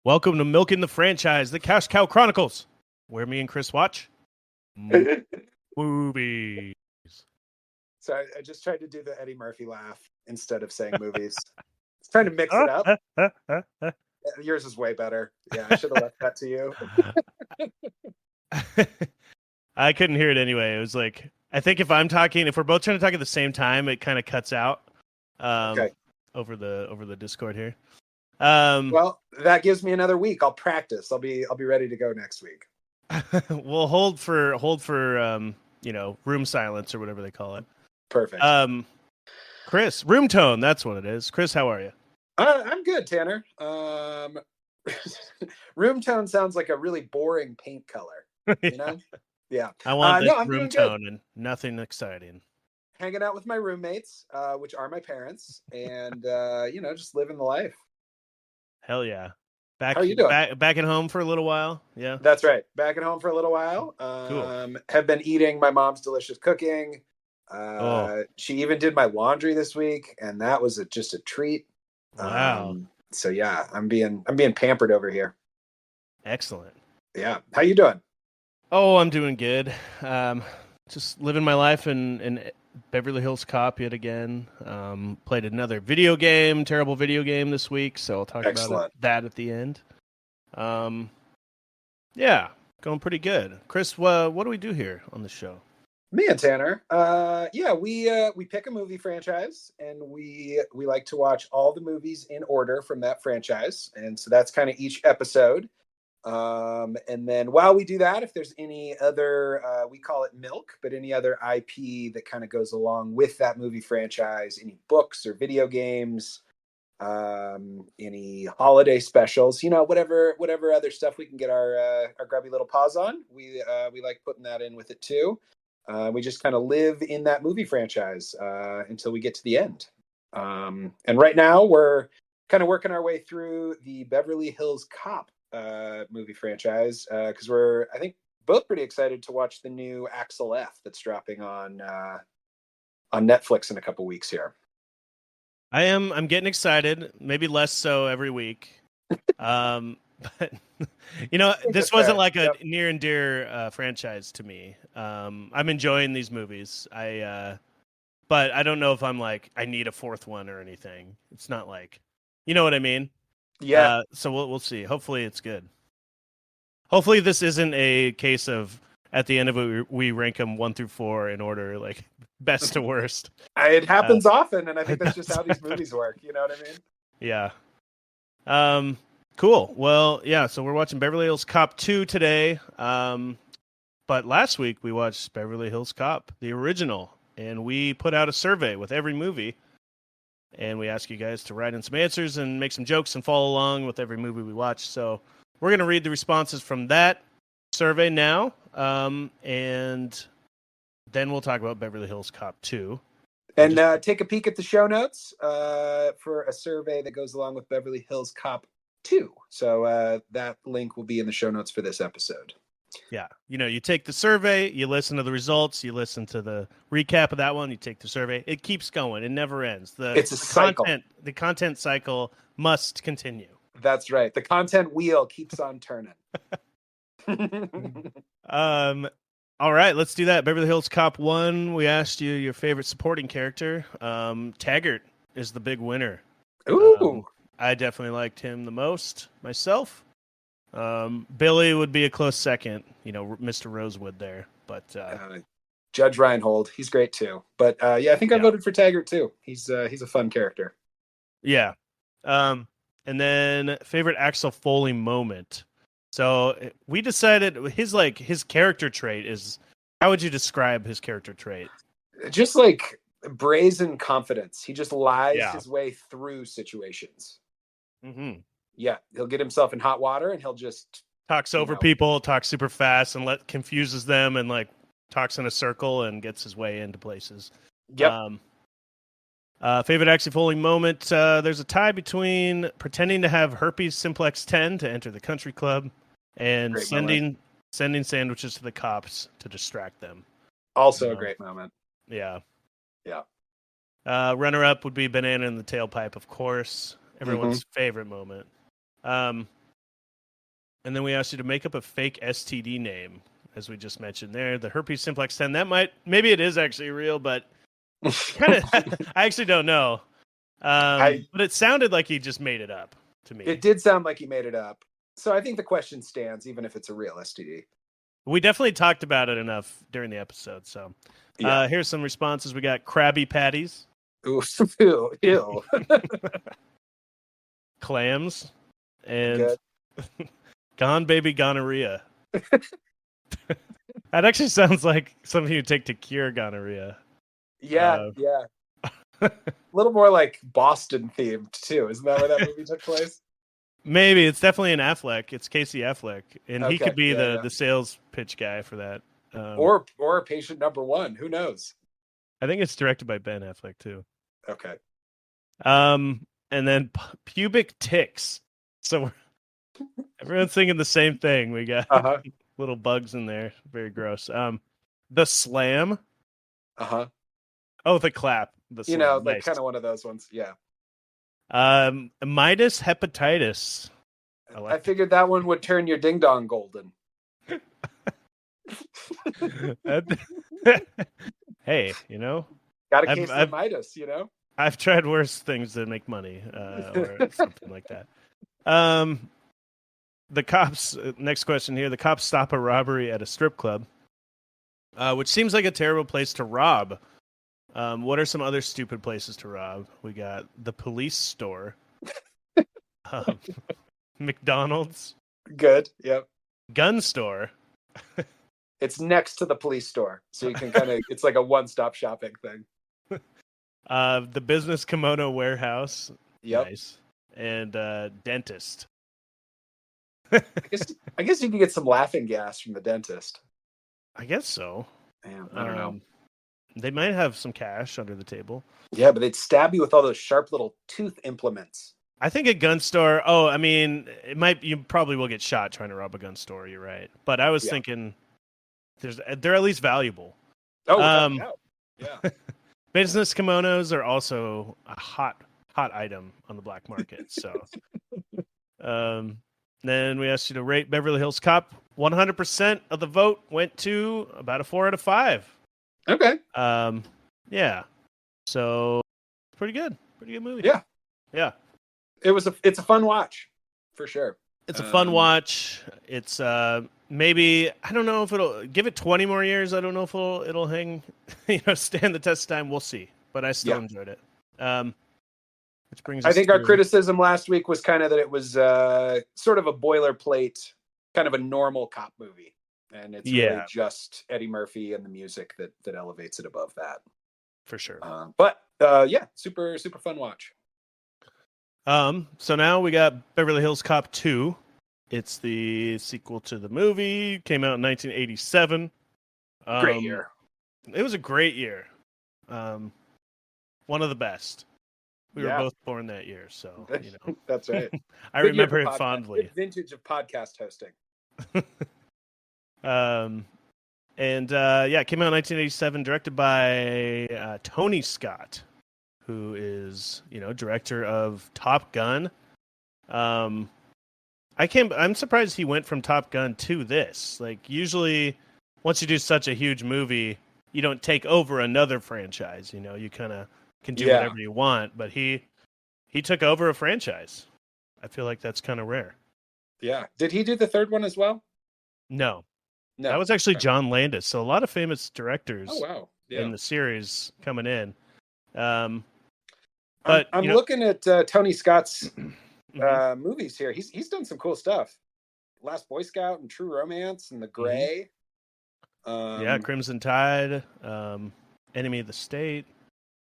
Welcome to Milking the Franchise, the Cash Cow Chronicles, where me and Chris watch movies. So I just tried to do the Eddie Murphy laugh instead of saying movies. Trying to mix it up. Yours is way better. Yeah, I should have left that to you. I couldn't hear it anyway. It was like, I think if I'm talking, if we're both trying to talk at the same time, it kind of cuts out Okay. over the Discord here. Well, that gives me another week. I'll practice. I'll be ready to go next week. We'll hold for room silence or whatever they call it. Perfect. Chris, room tone, that's what it is. Chris, how are you? I'm good, Tanner. Room tone sounds like a really boring paint color. You know? Yeah. I want this I'm room tone and nothing exciting. Hanging out with my roommates, which are my parents, and just living the life. Hell yeah. How are you doing? Back at home for a little while? Yeah. That's right. Back at home for a little while. Cool. Have been eating my mom's delicious cooking. She even did my laundry this week, and that was just a treat. Wow. So yeah, I'm being pampered over here. Excellent. Yeah. How you doing? Oh, I'm doing good. Just living my life in Beverly Hills Cop yet again. Played another terrible video game this week, so I'll talk about that at the end. Yeah, going pretty good. Chris, what do we do here on the show? Me and Tanner, we pick a movie franchise, and we like to watch all the movies in order from that franchise, and so that's kind of each episode. And then while we do that, if there's any other, we call it milk, but any other IP that kind of goes along with that movie franchise, any books or video games, any holiday specials, whatever other stuff we can get our grubby little paws on, we like putting that in with it too. We just kind of live in that movie franchise until we get to the end. And right now we're kind of working our way through the Beverly Hills Cop movie franchise because we're, I think, both pretty excited to watch the new Axel F that's dropping on Netflix in a couple weeks here. I'm getting excited, maybe less so every week. But this wasn't like a near and dear franchise to me. I'm enjoying these movies. But I don't know if I'm like, I need a fourth one or anything. It's not like, you know what I mean? Yeah. So we'll see. Hopefully it's good. Hopefully this isn't a case of at the end of it we rank them 1 through 4 in order, like best to worst. It happens often, and I think that's just how these movies work. You know what I mean? Yeah. Cool. Well, yeah. So we're watching Beverly Hills Cop 2 today. But last week we watched Beverly Hills Cop, the original, and we put out a survey with every movie. And we ask you guys to write in some answers and make some jokes and follow along with every movie we watch. So we're going to read the responses from that survey now. And then we'll talk about Beverly Hills Cop 2. And take a peek at the show notes for a survey that goes along with Beverly Hills Cop 2. So that link will be in the show notes for this episode. Yeah. You take the survey, you listen to the results, you listen to the recap of that one, you take the survey. It keeps going. It never ends. It's a cycle. The content cycle must continue. That's right. The content wheel keeps on turning. All right, let's do that. Beverly Hills Cop 1, we asked you your favorite supporting character. Taggart is the big winner. Ooh. I definitely liked him the most myself. Billy would be a close second, Mr. Rosewood there, but Judge Reinhold, he's great too. But I think I voted for Taggart too. He's a fun character. Yeah. And then favorite Axel Foley moment. So we decided his character trait is, how would you describe his character trait? Just like brazen confidence. He just lies his way through situations. Mm-hmm. Yeah, he'll get himself in hot water and he'll just talks over people, talks super fast, and confuses them, and like talks in a circle and gets his way into places. Yep. Favorite Axel Foley moment. There's a tie between pretending to have herpes simplex 10 to enter the country club and Great sending sandwiches to the cops to distract them. Also a great moment. Yeah. Yeah. Runner-up would be banana in the tailpipe, of course. Everyone's favorite moment. And then we asked you to make up a fake STD name, as we just mentioned there. The herpes simplex 10. Maybe it is actually real, but I actually don't know. But it sounded like he just made it up to me. It did sound like he made it up. So I think the question stands, even if it's a real STD. We definitely talked about it enough during the episode. So here's some responses. We got Krabby Patties. Ooh, ew. Clams. And Gone Baby Gonorrhea. That actually sounds like something you take to cure gonorrhea. Yeah. A little more like Boston themed too. Isn't that where that movie took place? Maybe. It's definitely an Affleck. It's Casey Affleck, and he could be the sales pitch guy for that. Or patient number one. Who knows? I think it's directed by Ben Affleck too. Okay. And then pubic ticks. So everyone's thinking the same thing. We got little bugs in there. Very gross. The slam. Oh, the clap. The slam. Like kind of one of those ones. Yeah. Midas hepatitis. I figured that one would turn your ding dong golden. Hey, got a case of Midas, I've tried worse things to make money, or something like that. The cops. Next question here: the cops stop a robbery at a strip club, which seems like a terrible place to rob. What are some other stupid places to rob? We got the police store, McDonald's. Good. Yep. Gun store. It's next to the police store, so you can it's like a one-stop shopping thing. The business kimono warehouse. Yep. Nice. And dentist. I guess you can get some laughing gas from the dentist. I guess so. Man, I don't know. They might have some cash under the table. Yeah, but they'd stab you with all those sharp little tooth implements. I think a gun store. Oh, I mean, you probably will get shot trying to rob a gun store. You're right, but I was thinking, they're at least valuable. Oh, yeah. Business kimonos are also a hot item on the black market. So, then we asked you to rate Beverly Hills Cop. 100% of the vote went to about a 4 out of 5. Okay. Yeah. So pretty good movie. Yeah. It's a fun watch for sure. It's a fun watch. It's maybe, I don't know if it'll give it 20 more years. I don't know if it'll hang, stand the test of time. We'll see. But I still enjoyed it. Which brings us I think our criticism last week was kind of that it was sort of a boilerplate, kind of a normal cop movie. And it's really just Eddie Murphy and the music that elevates it above that. For sure. But super, super fun watch. So now we got Beverly Hills Cop 2. It's the sequel to the movie. Came out in 1987. Great year. It was a great year. One of the best. We were both born that year, so That's right. I remember it fondly. Good vintage of podcast hosting. It came out in 1987, directed by Tony Scott, who is, director of Top Gun. I'm surprised he went from Top Gun to this. Like, usually, once you do such a huge movie, you don't take over another franchise. You kind of can do whatever you want. But he took over a franchise. I feel like that's kind of rare. Yeah. Did he do the third one as well? No. That was actually John Landis. So a lot of famous directors in the series coming in. But I'm looking at Tony Scott's movies here. He's done some cool stuff. Last Boy Scout and True Romance and The Gray. Crimson Tide, Enemy of the State,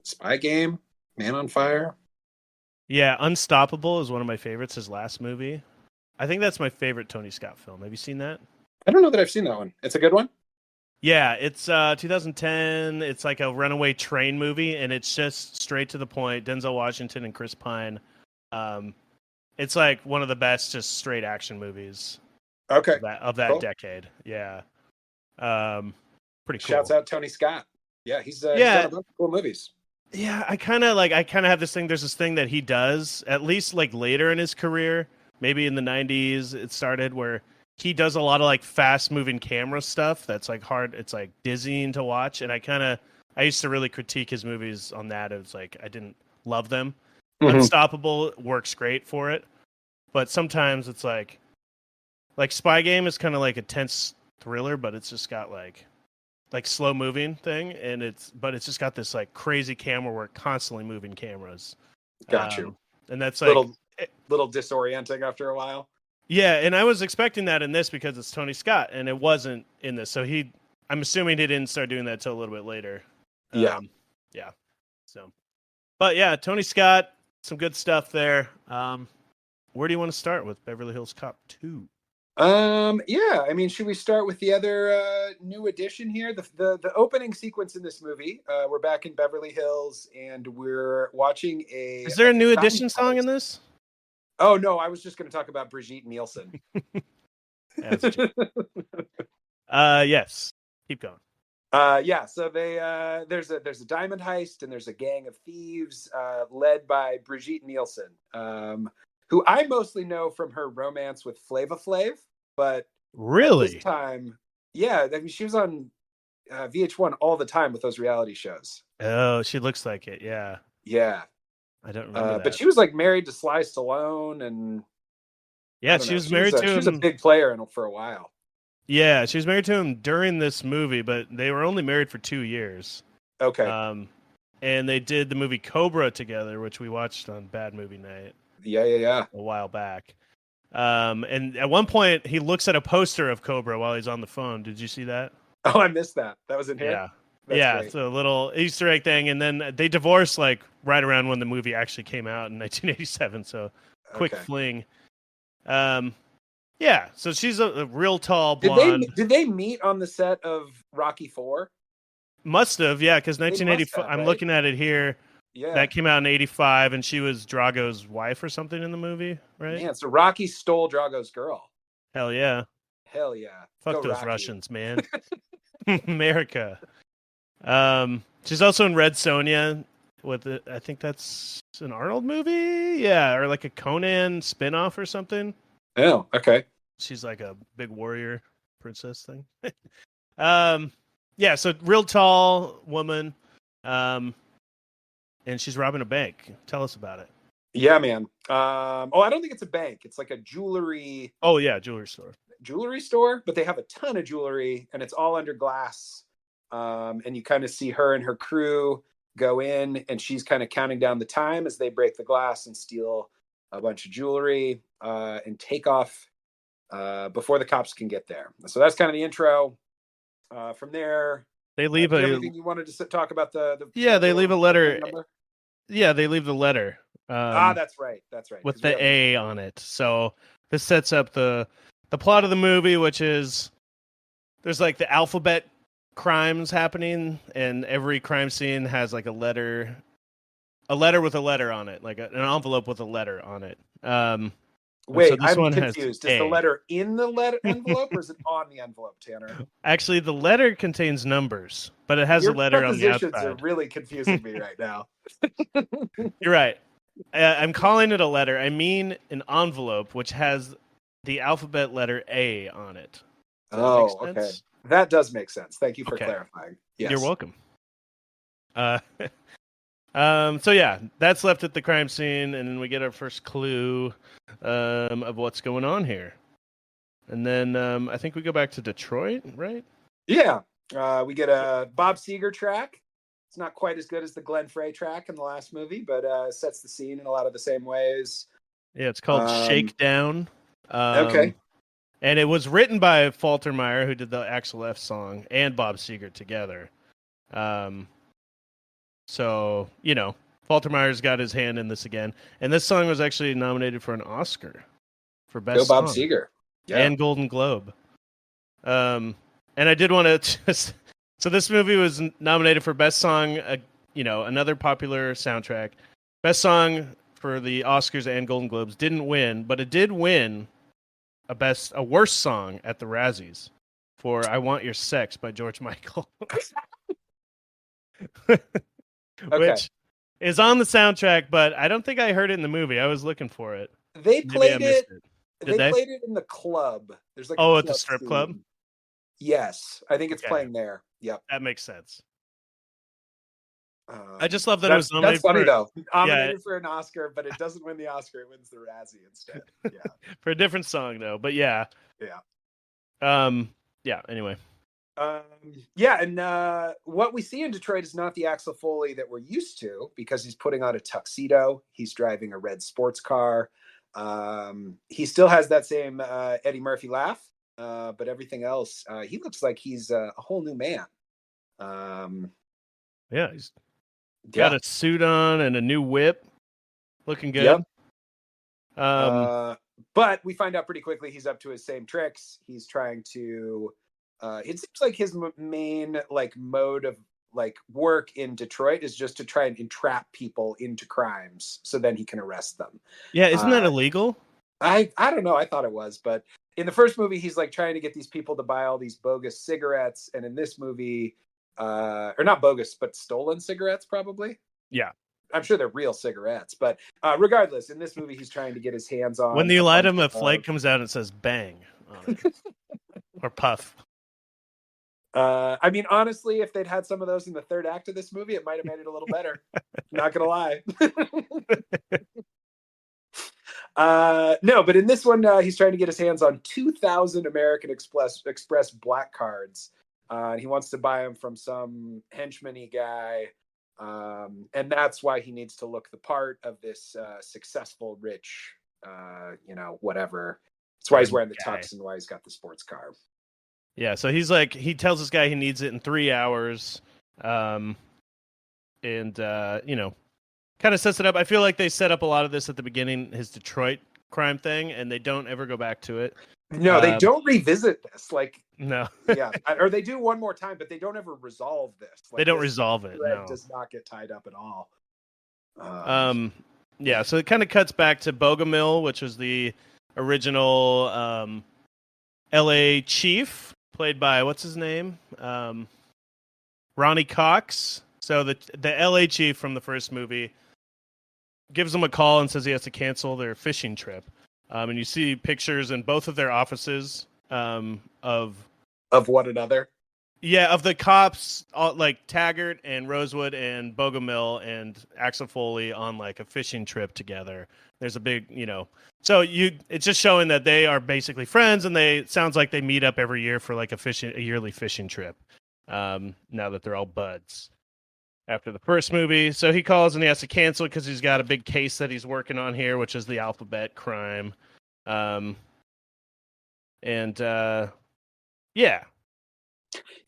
Spy Game, Man on Fire. Yeah, Unstoppable is one of my favorites. His last movie. I think that's my favorite Tony Scott film. Have you seen that? I don't know that I've seen that one. It's a good one? Yeah, it's 2010. It's like a runaway train movie, and it's just straight to the point. Denzel Washington and Chris Pine. It's like one of the best just straight action movies Okay. of that Cool. decade. Yeah. Pretty cool. Shouts out Tony Scott. Yeah, he's done a bunch of cool movies. Yeah, I kind of have this thing. There's this thing that he does, at least like later in his career, maybe in the 90s it started, where he does a lot of like fast moving camera stuff that's like hard. It's like dizzying to watch. And I used to really critique his movies on that. It was like, I didn't love them. Mm-hmm. Unstoppable works great for it. But sometimes it's like Spy Game is kind of like a tense thriller, but it's just got like slow moving thing. And it's just got this like crazy camera work, constantly moving cameras. Got you. And that's like little disorienting after a while. Yeah, and I was expecting that in this because it's Tony Scott, and it wasn't in this. So I'm assuming he didn't start doing that till a little bit later. Yeah. So, but yeah, Tony Scott, some good stuff there. Where do you want to start with Beverly Hills Cop 2? Yeah, I mean, should we start with the other new addition here? The opening sequence in this movie. We're back in Beverly Hills, and we're watching a. Is there a new edition song in this? Oh no, I was just going to talk about Brigitte Nielsen. Yes. Keep going. So there's a diamond heist, and there's a gang of thieves led by Brigitte Nielsen, who I mostly know from her romance with Flava Flav, but really, this time, I mean, she was on VH1 all the time with those reality shows. Oh, she looks like it. Yeah. I don't remember that. But she was like married to Sly Stallone, and she was married to him. She was a big player for a while. Yeah, she was married to him during this movie, but they were only married for 2 years. Okay. And they did the movie Cobra together, which we watched on Bad Movie Night. Yeah. A while back. And at one point, he looks at a poster of Cobra while he's on the phone. Did you see that? Oh, I missed that. That was in here? Yeah. That's It's a little Easter egg thing. And then they divorced like right around when the movie actually came out in 1987. So quick fling. So she's a real tall blonde. Did they meet on the set of Rocky IV? Must have, yeah, because 1985. I'm looking at it here. Yeah, that came out in 85, and she was Drago's wife or something in the movie, right? Yeah, so Rocky stole Drago's girl. Hell yeah. Go Fuck those Rocky. Russians, man. America. She's also in Red Sonja I think that's an Arnold movie, yeah, or like a Conan spinoff or something. Oh, okay. She's like a big warrior princess thing. So real tall woman. And she's robbing a bank. Tell us about it. Yeah, man. I don't think it's a bank. It's like a jewelry. Oh yeah, jewelry store. But they have a ton of jewelry, and it's all under glass. And you kind of see her and her crew go in, and she's kind of counting down the time as they break the glass and steal a bunch of jewelry and take off before the cops can get there. So that's kind of the intro. From there, they leave everything you wanted to talk about they leave a letter. Yeah, they leave the letter. That's right. With the A on it. So this sets up the plot of the movie, which is there's like the alphabet crimes happening, and every crime scene has like a letter with a letter on it, like an envelope with a letter on it. Wait, so I'm confused. Is the letter in the envelope, or is it on the envelope, Tanner? Actually, the letter contains numbers, but it has a letter on the outside. Your prepositions are really confusing me right now. You're right. I'm calling it a letter. I mean an envelope, which has the alphabet letter A on it. Okay. That does make sense. Thank you for clarifying. Yes. You're welcome. So yeah, that's left at the crime scene, and then we get our first clue of what's going on here. And then I think we go back to Detroit, right? Yeah. We get a Bob Seger track. It's not quite as good as the Glenn Frey track in the last movie, but sets the scene in a lot of the same ways. Yeah, it's called Shakedown. Okay. And it was written by Faltermeyer, who did the Axel F song, and Bob Seger together. So, Faltermeyer's got his hand in this again. And this song was actually nominated for an Oscar for Go best Bob song Seger. Yeah. and Golden Globe. And I did want to just so this movie was nominated for best song, another popular soundtrack, best song for the Oscars and Golden Globes. Didn't win, but it did win a worst song at the Razzies for "I Want Your Sex" by George Michael, Okay. which is on the soundtrack, but I don't think I heard it in the movie. I was looking for it. They Maybe I played missed it. it. They Did they? played it in the club. There's like Oh, a at the club strip scene. club? Yes, I think it's Okay. playing there. Yep. That makes sense. I just love that it was That's nominated funny for, though. Nominated for an Oscar, but it doesn't win the Oscar. It wins the Razzie instead. Yeah. for a different song though. But yeah. Yeah. Yeah. Anyway. Yeah, and what we see in Detroit is not the Axel Foley that we're used to, because he's putting on a tuxedo. He's driving a red sports car. He still has that same Eddie Murphy laugh, but everything else, he looks like he's a whole new man. Yeah, he's got a suit on and a new whip. Looking good. Yep. But we find out pretty quickly he's up to his same tricks. He's trying to it seems like his main mode of work in Detroit is just to try and entrap people into crimes so then he can arrest them. Yeah, isn't that illegal? I don't know. I thought it was, but in the first movie, he's trying to get these people to buy all these bogus cigarettes, and in this movie, or not bogus, but stolen cigarettes, probably. Yeah, I'm sure they're real cigarettes, but regardless, in this movie, he's trying to get his hands on. When you light him, a flag comes out and it says "bang" on it. Or "puff." I mean, honestly, if they'd had some of those in the third act of this movie, it might have made it a little better. Not gonna lie. No, but in this one, he's trying to get his hands on 2,000 American Express black cards. He wants to buy them from some henchman-y guy. And that's why he needs to look the part of this successful, rich, whatever. That's why he's wearing the tux and why he's got the sports car. Yeah, so he tells this guy he needs it in 3 hours. And kind of sets it up. I feel like they set up a lot of this at the beginning, his Detroit crime thing, and they don't ever go back to it. No, they don't revisit this. No. Yeah, or they do one more time, but they don't ever resolve this. They don't resolve it. No, it does not get tied up at all. Yeah, so it kind of cuts back to Bogomil, which was the original L.A. chief, played by what's his name, Ronnie Cox. So the L.A. chief from the first movie gives them a call and says he has to cancel their fishing trip. And you see pictures in both of their offices of one another. Yeah, of the cops, like Taggart and Rosewood and Bogomil and Axel Foley on a fishing trip together. There's a big, so it's just showing that they are basically friends, and sounds like they meet up every year for a yearly fishing trip. Now that they're all buds after the first movie. So he calls and he has to cancel because he's got a big case that he's working on here, which is the alphabet crime. Yeah.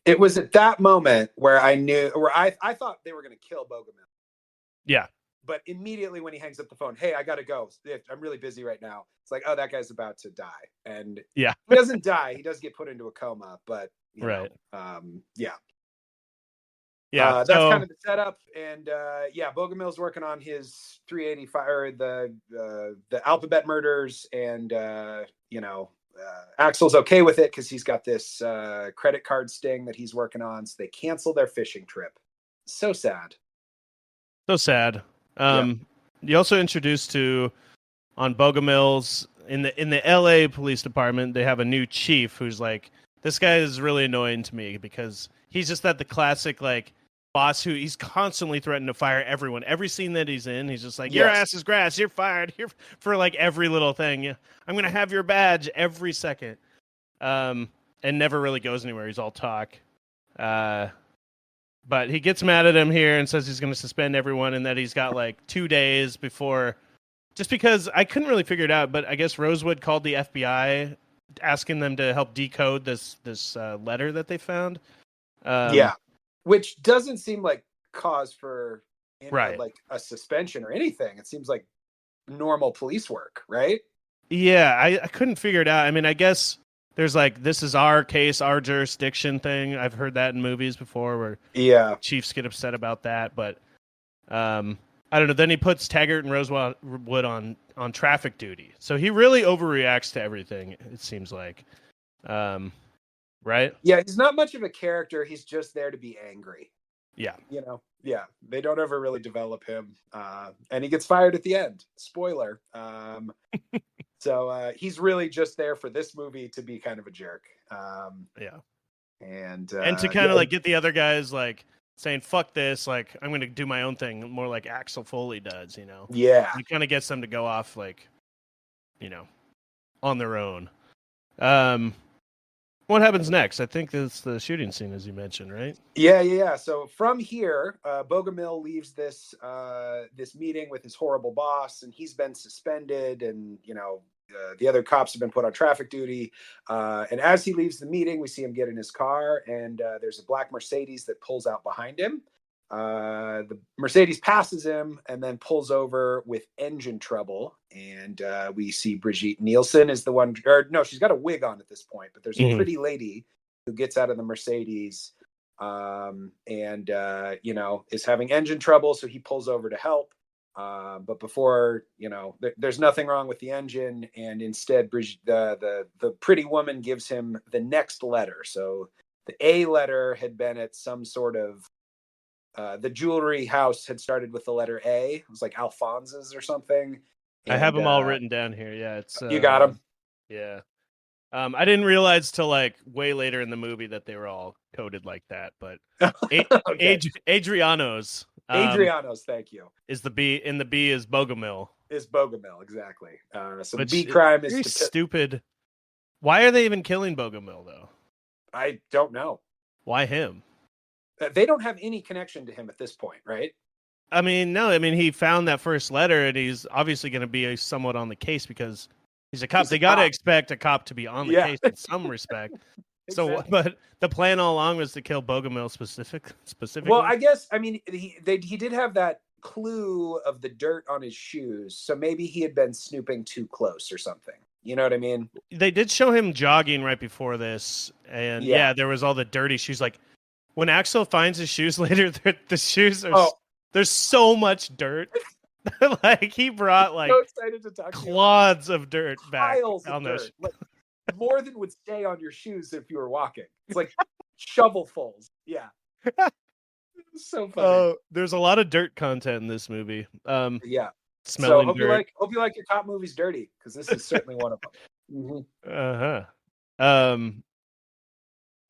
It was at that moment where I thought they were going to kill Bogomil. Yeah. But immediately when he hangs up the phone, hey, I got to go. I'm really busy right now. It's like, oh, that guy's about to die. And yeah, he doesn't die. He does get put into a coma, but right. Yeah. Yeah, that's kind of the setup, and Bogomil's working on his 385 or the alphabet murders, and Axel's okay with it because he's got this credit card sting that he's working on. So they cancel their fishing trip. So sad. So sad. You also introduced on Bogomil's in the LA police department. They have a new chief who's this guy is really annoying to me because he's just the classic boss who he's constantly threatening to fire everyone. Every scene that he's in, he's just your ass is grass, you're fired. You're for every little thing. I'm gonna have your badge every second. And never really goes anywhere. He's all talk. But he gets mad at him here and says he's gonna suspend everyone and that he's got 2 days before, just because I couldn't really figure it out, but I guess Rosewood called the FBI asking them to help decode this letter that they found. Which doesn't seem like cause for right. A suspension or anything. It seems like normal police work, right? Yeah, I couldn't figure it out. I mean, I guess there's like this is our case, our jurisdiction thing. I've heard that in movies before where Yeah. chiefs get upset about that, but I don't know. Then he puts Taggart and Rosewood on traffic duty, so he really overreacts to everything. It seems like, right? Yeah, he's not much of a character. He's just there to be angry. Yeah. Yeah, they don't ever really develop him, and he gets fired at the end. Spoiler. So he's really just there for this movie to be kind of a jerk. Yeah, and to kind of like get the other guys like saying "fuck this," like I'm going to do my own thing, more like Axel Foley does. Yeah, he kind of gets them to go off like, on their own. What happens next? I think it's the shooting scene, as you mentioned, right? Yeah. So from here, Bogomil leaves this meeting with his horrible boss, and he's been suspended, and the other cops have been put on traffic duty. And as he leaves the meeting, we see him get in his car, and there's a black Mercedes that pulls out behind him. The Mercedes passes him and then pulls over with engine trouble. And we see Brigitte Nielsen is the one, or no, she's got a wig on at this point, but there's a pretty lady who gets out of the Mercedes and is having engine trouble. So he pulls over to help. But before, there's nothing wrong with the engine. And instead, the pretty woman gives him the next letter. So the A letter had been at some sort of, the jewelry house had started with the letter A. It was like Alphonse's or something. And, I have them all written down here. Yeah, it's you got them. Yeah. I didn't realize till like way later in the movie that they were all coded like that. But Okay. Adriano's. Adriano's, thank you. Is the B, and the B is Bogomil. Is Bogomil, exactly. So Which the B crime is very stupid. Why are they even killing Bogomil though? I don't know. Why him? They don't have any connection to him at this point, right? I mean, no. I mean, he found that first letter, and he's obviously going to be somewhat on the case because he's a cop. They got to expect a cop to be on the case in some respect. So, Exactly. but the plan all along was to kill Bogomil specifically. Well, I guess, I mean, he did have that clue of the dirt on his shoes, so maybe he had been snooping too close or something. You know what I mean? They did show him jogging right before this, and yeah, there was all the dirty shoes. Like when Axel finds his shoes later, the shoes are there's so much dirt. Like he brought like so excited to talk clods of dirt back. Piles of dirt. Like, more than would stay on your shoes if you were walking. It's like shovelfuls. Yeah. So funny. Oh, there's a lot of dirt content in this movie. Yeah. Smelling so hope dirt. Hope you like your cop movies dirty, because this is certainly one of them.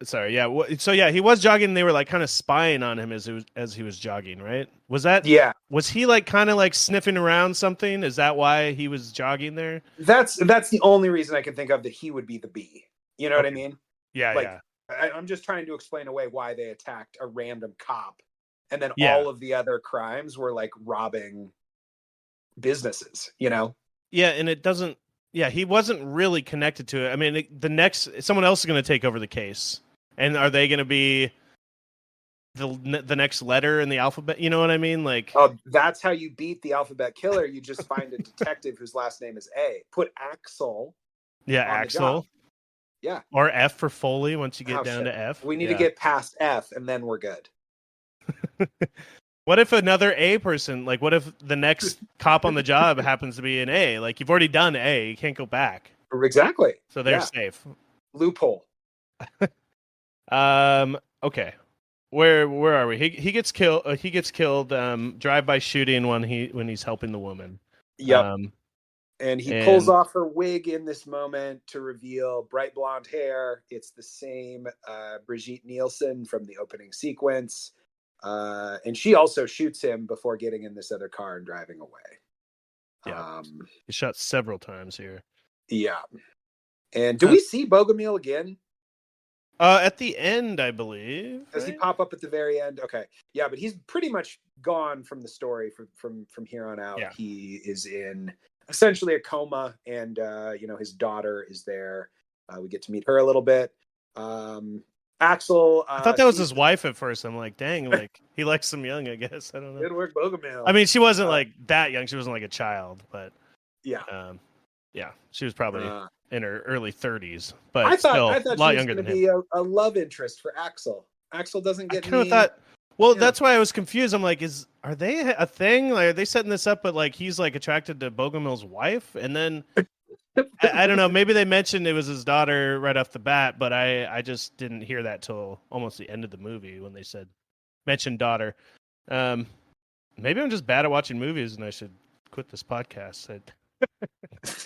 Sorry. Yeah. So yeah, he was jogging. And they were like kind of spying on him as he was jogging. Right? Was that? Yeah. Was he like kind of like sniffing around something? Is that why he was jogging there? That's the only reason I can think of that he would be the B. You know what I mean? Yeah. Like, yeah. I'm just trying to explain away why they attacked a random cop, and then all of the other crimes were like robbing businesses. Yeah, and it doesn't. Yeah, he wasn't really connected to it. I mean, someone else is going to take over the case, and are they going to be the next letter in the alphabet? You know what I mean? Like, oh, that's how you beat the alphabet killer. You just find a detective whose last name is A. Put Axel. Yeah, Axel. Yeah. Or F for Foley once you get down to F. We need to get past F, and then we're good. What if another A person, like what if the next cop on the job happens to be an A? Like you've already done A, you can't go back. Exactly. So they're safe. Loophole. Okay. Where are we? He gets killed. He gets killed. Drive-by shooting when he's helping the woman. Yep. And he pulls off her wig in this moment to reveal bright blonde hair. It's the same Brigitte Nielsen from the opening sequence. And she also shoots him before getting in this other car and driving away. Yeah. He shot several times here. Yeah. And do we see Bogomil again? At the end, I believe. Does he pop up at the very end? Okay. Yeah, but he's pretty much gone from the story from here on out. Yeah. He is in essentially a coma, and his daughter is there. We get to meet her a little bit. Axel. I thought that was his wife at first. I'm like, dang, like he likes some young, I guess. I don't know. Good work, Bogomil. I mean, she wasn't like that young. She wasn't like a child, but yeah. Yeah, she was probably Uh, in her early 30s, I but thought still I a thought she lot was younger going to than him. be a love interest for Axel. Axel doesn't I get kind of any. thought, well, Yeah. that's why I was confused. I'm like, are they a thing? Like, are they setting this up? But like, he's like attracted to Bogomil's wife, and then I don't know. Maybe they mentioned it was his daughter right off the bat, but I just didn't hear that till almost the end of the movie when they mentioned daughter. Um, Maybe I'm just bad at watching movies, and I should quit this podcast.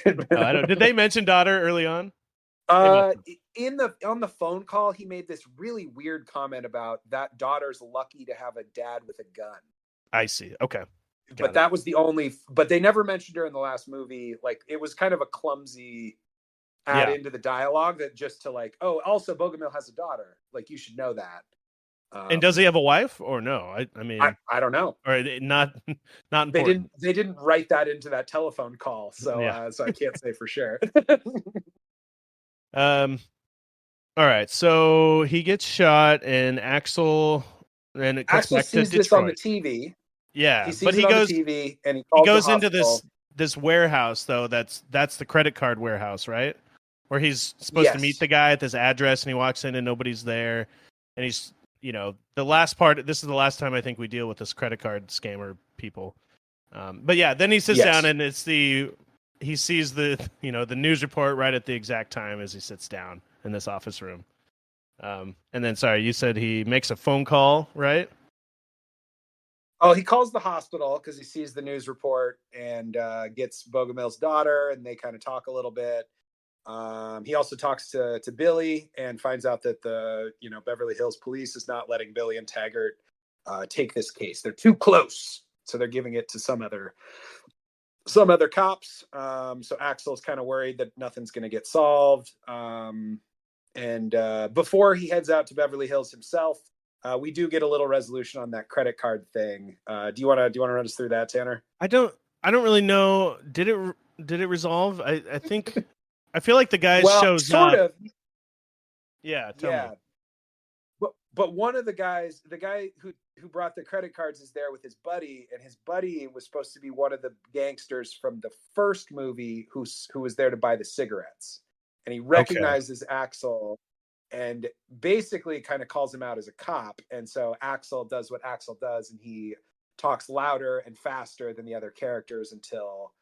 I don't. Did they mention daughter early on? On the phone call, he made this really weird comment about that daughter's lucky to have a dad with a gun. I see. Okay. But that was the only. But they never mentioned her in the last movie. Like it was kind of a clumsy add into the dialogue that just to like, oh, also Bogomil has a daughter. Like you should know that. And does he have a wife or no? I mean, I don't know. Or not important. They didn't write that into that telephone call, so Yeah. so I can't say for sure. All right. So he gets shot, and Axel. Then it cuts Axel back to sees this on the Detroit. TV. Yeah, He sees but it on the TV, and he calls he goes the into hospital. this warehouse though. That's the credit card warehouse, right? Where he's supposed to meet the guy at this address, and he walks in and nobody's there, and he's the last part. This is the last time I think we deal with this credit card scammer people. But yeah, then he sits down, and he sees the the news report right at the exact time as he sits down in this office room. And then, sorry, you said he makes a phone call, right? Oh, he calls the hospital because he sees the news report and gets Bogomil's daughter, and they kind of talk a little bit. He also talks to Billy and finds out that the Beverly Hills police is not letting Billy and Taggart take this case. They're too close, so they're giving it to some other cops. So Axel's kind of worried that nothing's going to get solved. And before he heads out to Beverly Hills himself, we do get a little resolution on that credit card thing. Do you want to run us through that, Tanner? I don't really know. Did it resolve? I think I feel like the guy shows sort up. of. Yeah. Tell me. But one of the guys, the guy who brought the credit cards, is there with his buddy, and his buddy was supposed to be one of the gangsters from the first movie who was there to buy the cigarettes, and he recognizes Axel and basically kind of calls him out as a cop. And so Axel does what Axel does, and he talks louder and faster than the other characters until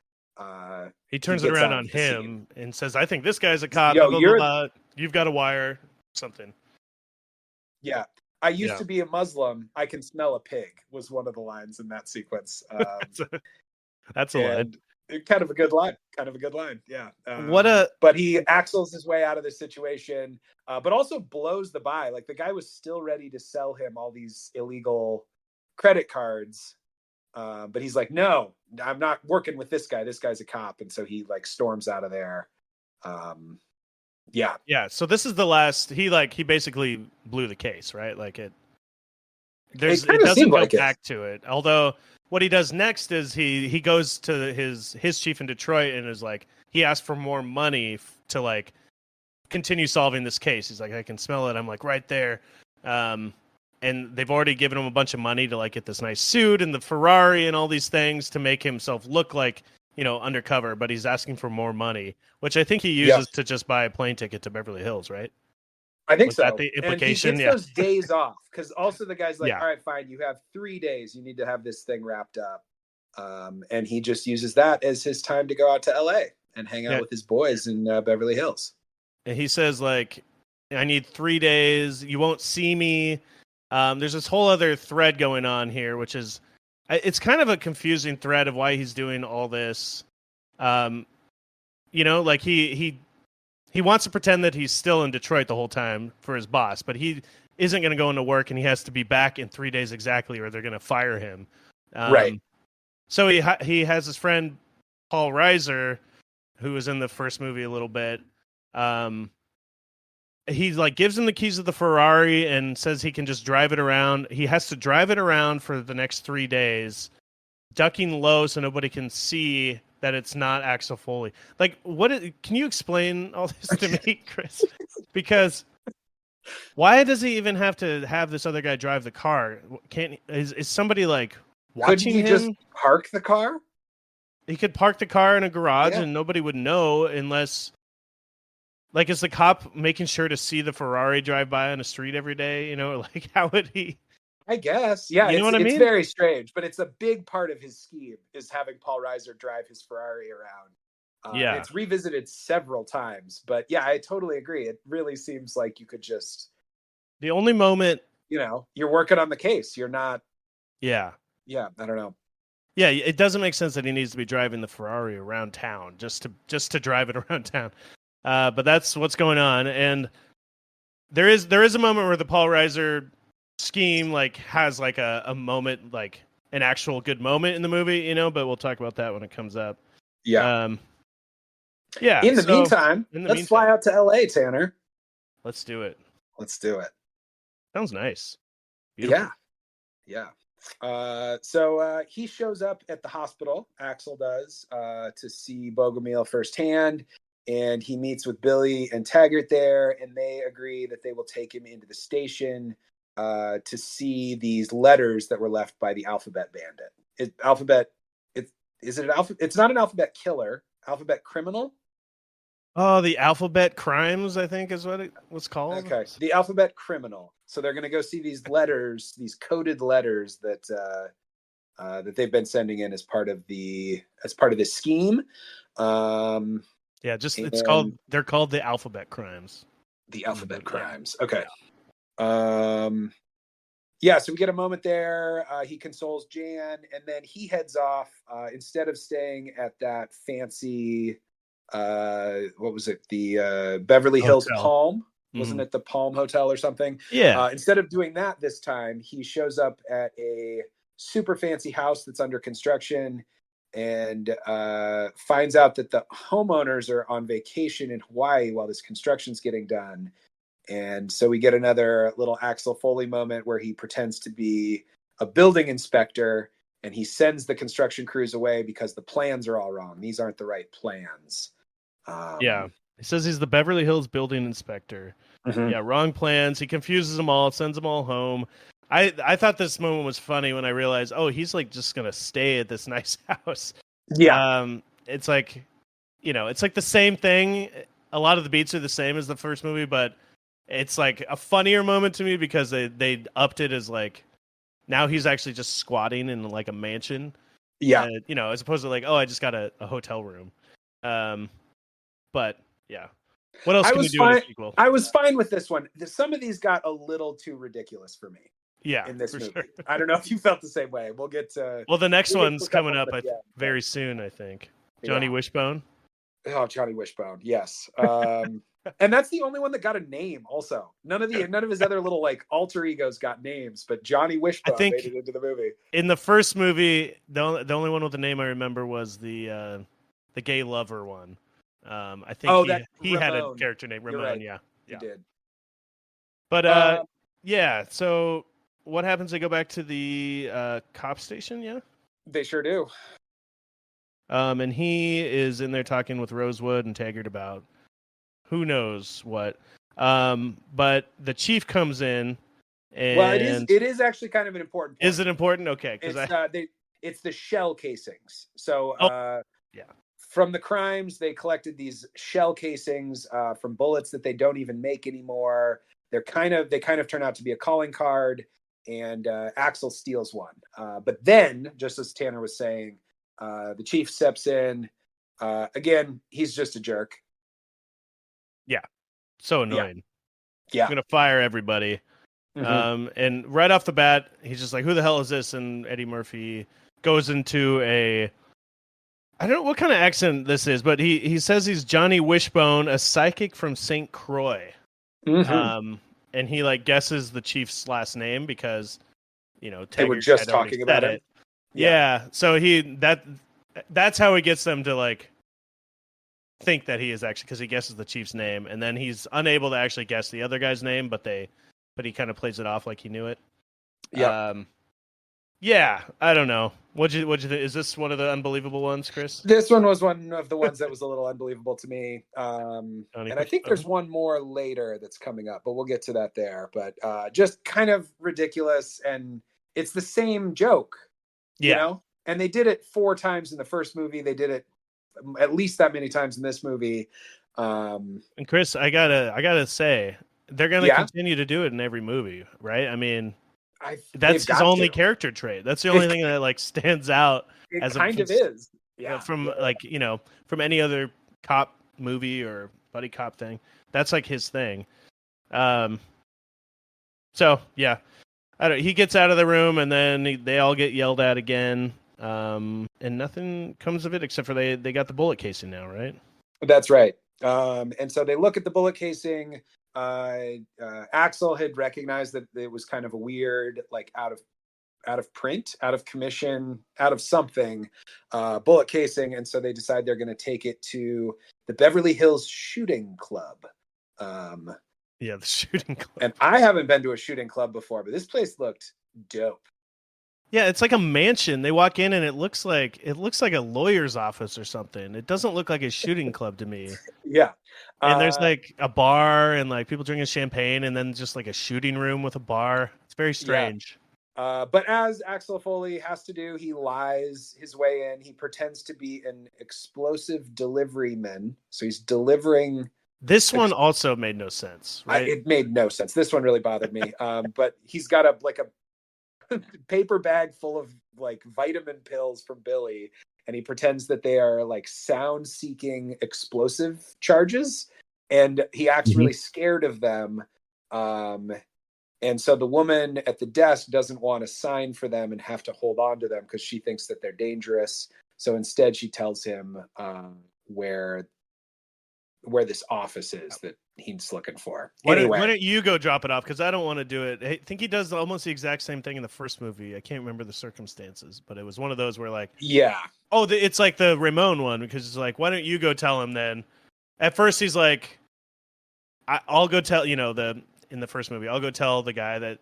he turns it around on him and says, "I think this guy's a cop. Yo, blah, blah, blah. You've got a wire, something." Yeah. I used to be a Muslim. I can smell a pig was one of the lines in that sequence. That's a line. Kind of a good line. Yeah. But he Axel's his way out of this situation, but also blows the buy. Like the guy was still ready to sell him all these illegal credit cards. But he's like, no, I'm not working with this guy. This guy's a cop. And so he like storms out of there. Yeah. So this is the last. He basically blew the case, right? Like it doesn't go back to it. Although what he does next is he goes to his chief in Detroit and is like, he asked for more money to like continue solving this case. He's like, I can smell it. I'm like right there. And they've already given him a bunch of money to like get this nice suit and the Ferrari and all these things to make himself look like undercover, but he's asking for more money, which I think he uses to just buy a plane ticket to Beverly Hills, right? I think so. That the implication? And he gets those days off because also the guy's like, all right, fine, you have 3 days. You need to have this thing wrapped up. And he just uses that as his time to go out to LA and hang out with his boys in Beverly Hills. And he says like, I need 3 days. You won't see me. There's this whole other thread going on here, which is, it's kind of a confusing thread of why he's doing all this. Like he wants to pretend that he's still in Detroit the whole time for his boss, but he isn't going to go into work, and he has to be back in 3 days exactly, or they're going to fire him. Right. So he has his friend Paul Reiser, who was in the first movie a little bit. He like gives him the keys of the Ferrari and says he can just drive it around. He has to drive it around for the next 3 days, ducking low so nobody can see that it's not Axel Foley. Like, can you explain all this to me, Chris? Because why does he even have to have this other guy drive the car? Is somebody like watching him? Couldn't he just park the car? He could park the car in a garage Yeah. and nobody would know unless, like, is the cop making sure to see the Ferrari drive by on the street every day? You know, like, how would he? I guess. Yeah, You know what I it's mean? very strange, but it's a big part of his scheme is having Paul Reiser drive his Ferrari around. And Yeah. it's revisited several times. But yeah, I totally agree. It really seems like you could just, The only moment, you're working on the case. You're not, yeah. I don't know. Yeah, it doesn't make sense that he needs to be driving the Ferrari around town just to drive it around town. But that's what's going on, and there is a moment where the Paul Reiser scheme like has like a moment, like an actual good moment in the movie, you know. But we'll talk about that when it comes up. Yeah. Yeah. In the meantime, let's fly out to LA, Tanner. Let's do it. Let's do it. Sounds nice. Beautiful. Yeah. So he shows up at the hospital, Axel does, to see Bogomil firsthand, and he meets with Billy and Taggart there, and they agree that they will take him into the station to see these letters that were left by the Alphabet Bandit. It's not an alphabet killer, alphabet criminal. Oh, the Alphabet Crimes, I think, is what it was called. Okay, the Alphabet Criminal. So they're going to go see these letters, these coded letters that that they've been sending in as part of this scheme. Yeah, they're called the Alphabet Crimes. The Alphabet Crimes. Okay. Yeah, so we get a moment there. He consoles Jan, and then he heads off. Instead of staying at that fancy, what was it? The Beverly Hills Palm. Wasn't it the Palm Hotel or something? Yeah. Instead of doing that this time, he shows up at a super fancy house that's under construction and finds out that the homeowners are on vacation in Hawaii while this construction's getting done. And so we get another little Axel Foley moment where he pretends to be a building inspector and he sends the construction crews away because the plans are all wrong. These aren't the right plans. Yeah. He says he's the Beverly Hills building inspector. Mm-hmm. Yeah, wrong plans. He confuses them all, sends them all home. I thought this moment was funny when I realized, oh, he's like just gonna stay at this nice house. Yeah. It's like, it's like the same thing. A lot of the beats are the same as the first movie, but it's like a funnier moment to me because they upped it as like now he's actually just squatting in like a mansion. Yeah. As opposed to like, oh, I just got a hotel room. But yeah. What else can we do in a sequel? I was fine with this one. Some of these got a little too ridiculous for me. Yeah, in this movie. Sure. I don't know if you felt the same way. We'll get to. Well, the next one's coming up very soon, I think. Johnny Wishbone. Oh, Johnny Wishbone. Yes. And that's the only one that got a name. Also, none of his other little like alter egos got names, but Johnny Wishbone made it into the movie. In the first movie, the only one with a name I remember was the gay lover one. I think he had a character named Ramon. Right. Yeah, he did. But yeah. So what happens? They go back to the cop station. Yeah, they sure do. And he is in there talking with Rosewood and Taggart about who knows what. But the chief comes in. And it is actually kind of an important point. Is it important? Okay, because it's the shell casings. So yeah. From the crimes, they collected these shell casings from bullets that they don't even make anymore. They kind of turn out to be a calling card, and Axel steals one. But then, just as Tanner was saying, the chief steps in. Again, he's just a jerk. Yeah, so annoying. Yeah, I'm gonna fire everybody. Mm-hmm. And right off the bat, he's just like, "Who the hell is this?" And Eddie Murphy goes into I don't know what kind of accent this is, but he says he's Johnny Wishbone, a psychic from St. Croix. Mm-hmm. And he like guesses the chief's last name because, they were just talking about it. Yeah. So that's how he gets them to like think that he is actually, because he guesses the chief's name, and then he's unable to actually guess the other guy's name, but he kind of plays it off like he knew it. Yeah. Yeah, I don't know. What'd you think? Is this one of the unbelievable ones, Chris? This one was one of the ones that was a little unbelievable to me. And I think there's one more later that's coming up, but we'll get to that there. But just kind of ridiculous, and it's the same joke, And they did it 4 times in the first movie. They did it at least that many times in this movie. And Chris, I gotta say, they're gonna Yeah. continue to do it in every movie, right? I mean, They've that's his got only to. character trait. That's the only thing that like stands out It as kind of is. Yeah. from like from any other cop movie or buddy cop thing. That's like his thing. So yeah, I don't. He gets out of the room, and then they all get yelled at again. And nothing comes of it except for they got the bullet casing now, right? That's right. And so they look at the bullet casing. Axel had recognized that it was kind of a weird, like out of print, out of commission, out of something, bullet casing, and so they decide they're going to take it to the Beverly Hills Shooting Club. Yeah, the shooting club. And I haven't been to a shooting club before, but this place looked dope. Yeah, it's like a mansion. They walk in and it looks like a lawyer's office or something. It doesn't look like a shooting club to me. Yeah. And there's like a bar and like people drinking champagne and then just like a shooting room with a bar. It's very strange. Yeah. But as Axel Foley has to do, he lies his way in. He pretends to be an explosive delivery man. So he's delivering. This one also made no sense, right? It made no sense. This one really bothered me. But he's got a paper bag full of like vitamin pills from Billy, and he pretends that they are like sound-seeking explosive charges, and he acts really scared of them. And so the woman at the desk doesn't want to sign for them and have to hold on to them because she thinks that they're dangerous. So instead, she tells him where this office is that he's looking for. Why Anyway, don't you go drop it off? Because I don't want to do it. I think he does almost the exact same thing in the first movie. I can't remember the circumstances, but it was one of those where like, yeah, it's like the Ramon one because it's like, why don't you go tell him then? At first, he's like, I'll go tell in the first movie, I'll go tell the guy that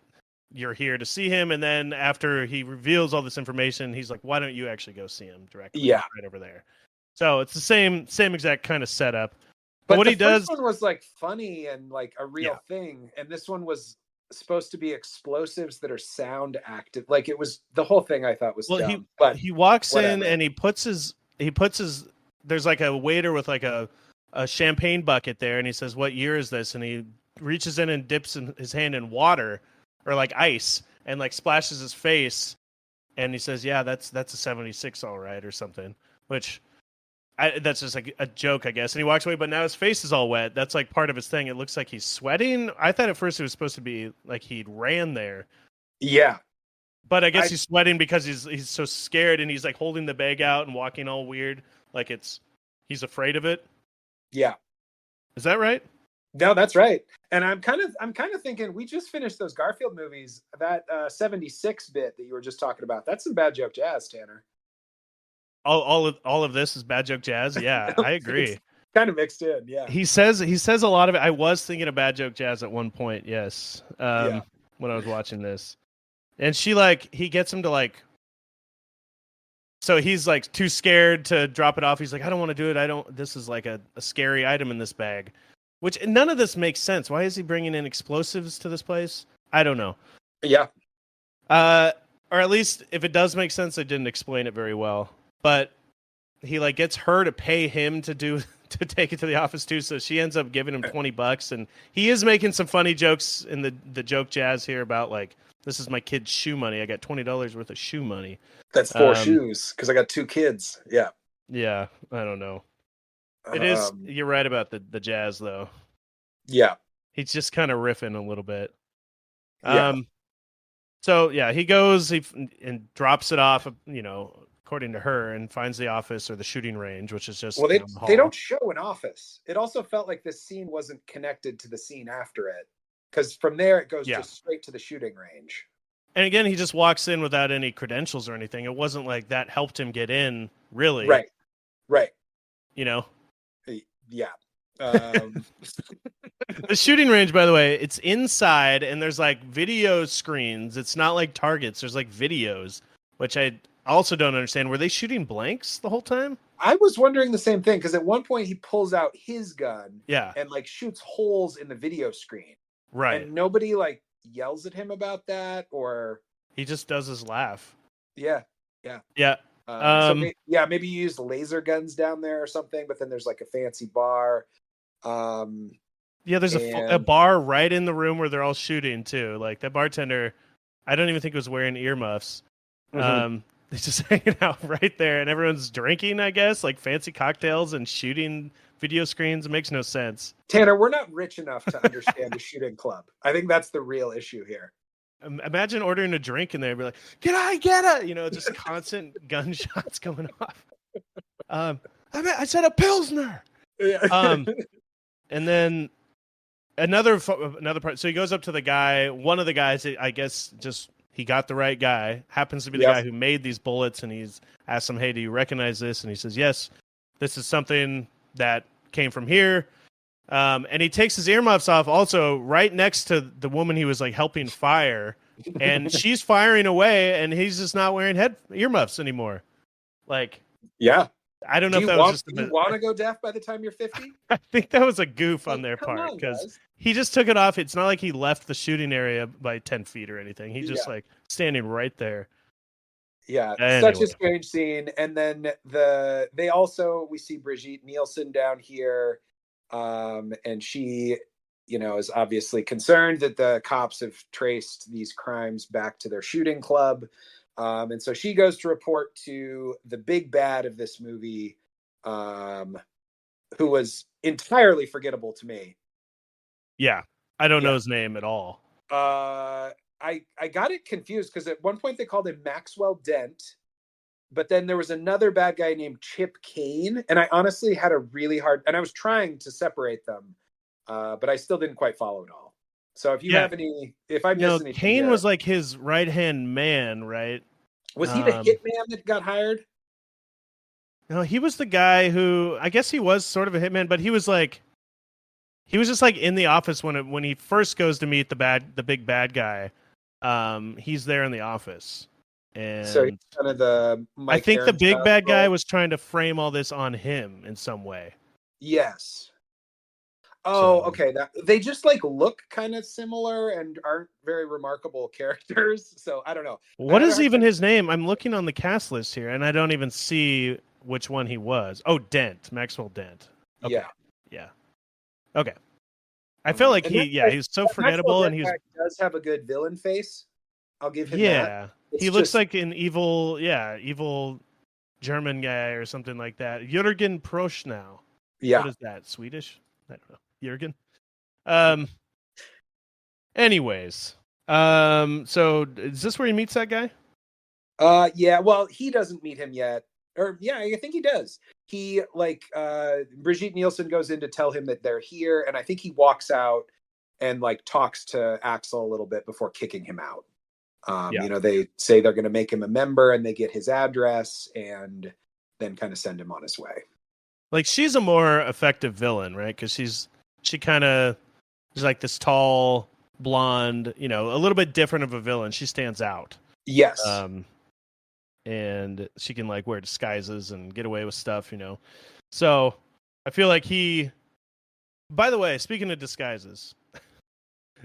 you're here to see him, and then after he reveals all this information, he's like, why don't you actually go see him directly? Yeah, right over there. So it's the same exact kind of setup. But what the he does, first one was like funny and like a real thing, and this one was supposed to be explosives that are sound active. Like it was the whole thing. I thought was dumb. But he walks in and he puts his. There's like a waiter with like a champagne bucket there, and he says, "What year is this?" And he reaches in and dips his hand in water or like ice and like splashes his face, and he says, "Yeah, that's a 76, all right," or something, which. That's just like a joke, I guess. And he walks away, but now his face is all wet. That's like part of his thing. It looks like he's sweating. I thought at first it was supposed to be like he'd ran there. Yeah. But I guess he's sweating because he's so scared and he's like holding the bag out and walking all weird. Like he's afraid of it. Yeah. Is that right? No, that's right. And I'm kind of thinking we just finished those Garfield movies. That 76 bit that you were just talking about. That's some bad joke jazz, Tanner. All of this is bad joke jazz. Yeah, I agree. It's kind of mixed in. Yeah. He says a lot of it. I was thinking of bad joke jazz at one point. Yes. When I was watching this, and he gets him to like. So he's like too scared to drop it off. He's like, I don't want to do it. This is like a scary item in this bag, which none of this makes sense. Why is he bringing in explosives to this place? I don't know. Yeah. Or at least if it does make sense, they didn't explain it very well. But he like gets her to pay him to take it to the office too, so she ends up giving him $20, and he is making some funny jokes in the joke jazz here about like, this is my kid's shoe money. I got $20 worth of shoe money. That's 4 shoes because I got 2 kids. Yeah. Yeah, I don't know. It is. You're right about the jazz though. Yeah. He's just kind of riffing a little bit. Yeah. So yeah, he goes and drops it off. According to her, and finds the office or the shooting range, which is just they don't show an office. It also felt like this scene wasn't connected to the scene after it, because from there it goes just straight to the shooting range. And again, he just walks in without any credentials or anything. It wasn't like that helped him get in, really. Right. Yeah. The shooting range, by the way, it's inside, and there's like video screens. It's not like targets. There's like videos, which I also don't understand. Were they shooting blanks the whole time? I was wondering the same thing, because at one point he pulls out his gun and like shoots holes in the video screen. Right. And nobody like yells at him about that, or he just does his laugh. Yeah. Um, Maybe you use laser guns down there or something, but then there's like a fancy bar. yeah, there's a And bar right in the room where they're all shooting too. Like that bartender, I don't even think was wearing earmuffs. Mhm. They're just hanging out right there, and everyone's drinking. I guess like fancy cocktails and shooting video screens. It makes no sense. Tanner, we're not rich enough to understand a shooting club. I think that's the real issue here. Imagine ordering a drink and they'd be like, "Can I get it?" You know, just constant gunshots going off. Um, I said a pilsner. Yeah. Um, and then another part. So he goes up to the guy. One of the guys, I guess, just he got the right guy. Happens to be the Yep. guy who made these bullets, and he's asked him, "Hey, do you recognize this?" And he says, "Yes, this is something that came from here." And he takes his earmuffs off, also right next to the woman he was like helping fire, and she's firing away, and he's just not wearing earmuffs anymore. Like, Yeah. I don't know Do if you that was want just a do you bit. want to go deaf by the time you're 50? I think that was a goof on Like, their come part on, because guys. he just took it off. It's not like he left the shooting area by 10 feet or anything. He just Yeah. like standing right there. Yeah, such a Anyway, strange scene. And then we see Brigitte Nielsen down here, and she, is obviously concerned that the cops have traced these crimes back to their shooting club, and so she goes to report to the big bad of this movie, who was entirely forgettable to me. yeah, I don't know Yeah, his name at all. I got it confused because at one point they called him Maxwell Dent, but then there was another bad guy named Chip Kane, and I honestly had a really hard, and I was trying to separate them, but I still didn't quite follow it all. So Yeah, if I miss anything Kane here, was like his right hand man, right? was he the Um, hitman that got hired? no, he was the guy who I guess he was sort of a hitman, but he was just like in the office when he first goes to meet the big bad guy. He's there in the office, So he's and kind of the I Mike think the big Herrenchild bad guy role. was trying to frame all this on him in some way. Yes. Oh, So, okay. They just like look kind of similar and aren't very remarkable characters. So I don't know. I what had a is hard even time. his name? I'm looking on the cast list here, and I don't even see which one he was. Oh, Dent, Maxwell Dent. Okay, Yeah. yeah, okay. I feel like And that he guy, was so that Maxwell forgettable, and Dent he was guy does have a good villain face. I'll give him that. yeah. It's He looks just like an evil German guy or something like that. Jürgen Prochnow. What yeah. is that? Swedish? I don't know. Jürgen. Um. Anyways. So is this where he meets that guy? Yeah, well, he doesn't meet him yet. Or yeah, I think he does. He like Brigitte Nielsen goes in to tell him that they're here, and I think he walks out and like talks to Axel a little bit before kicking him out. Yeah. They say they're going to make him a member, and they get his address, and then kind of send him on his way. Like she's a more effective villain, right? Because she kind of is like this tall blonde, a little bit different of a villain. She stands out. Yes. Um. And she can like wear disguises and get away with stuff. So I feel like he. By the way, speaking of disguises,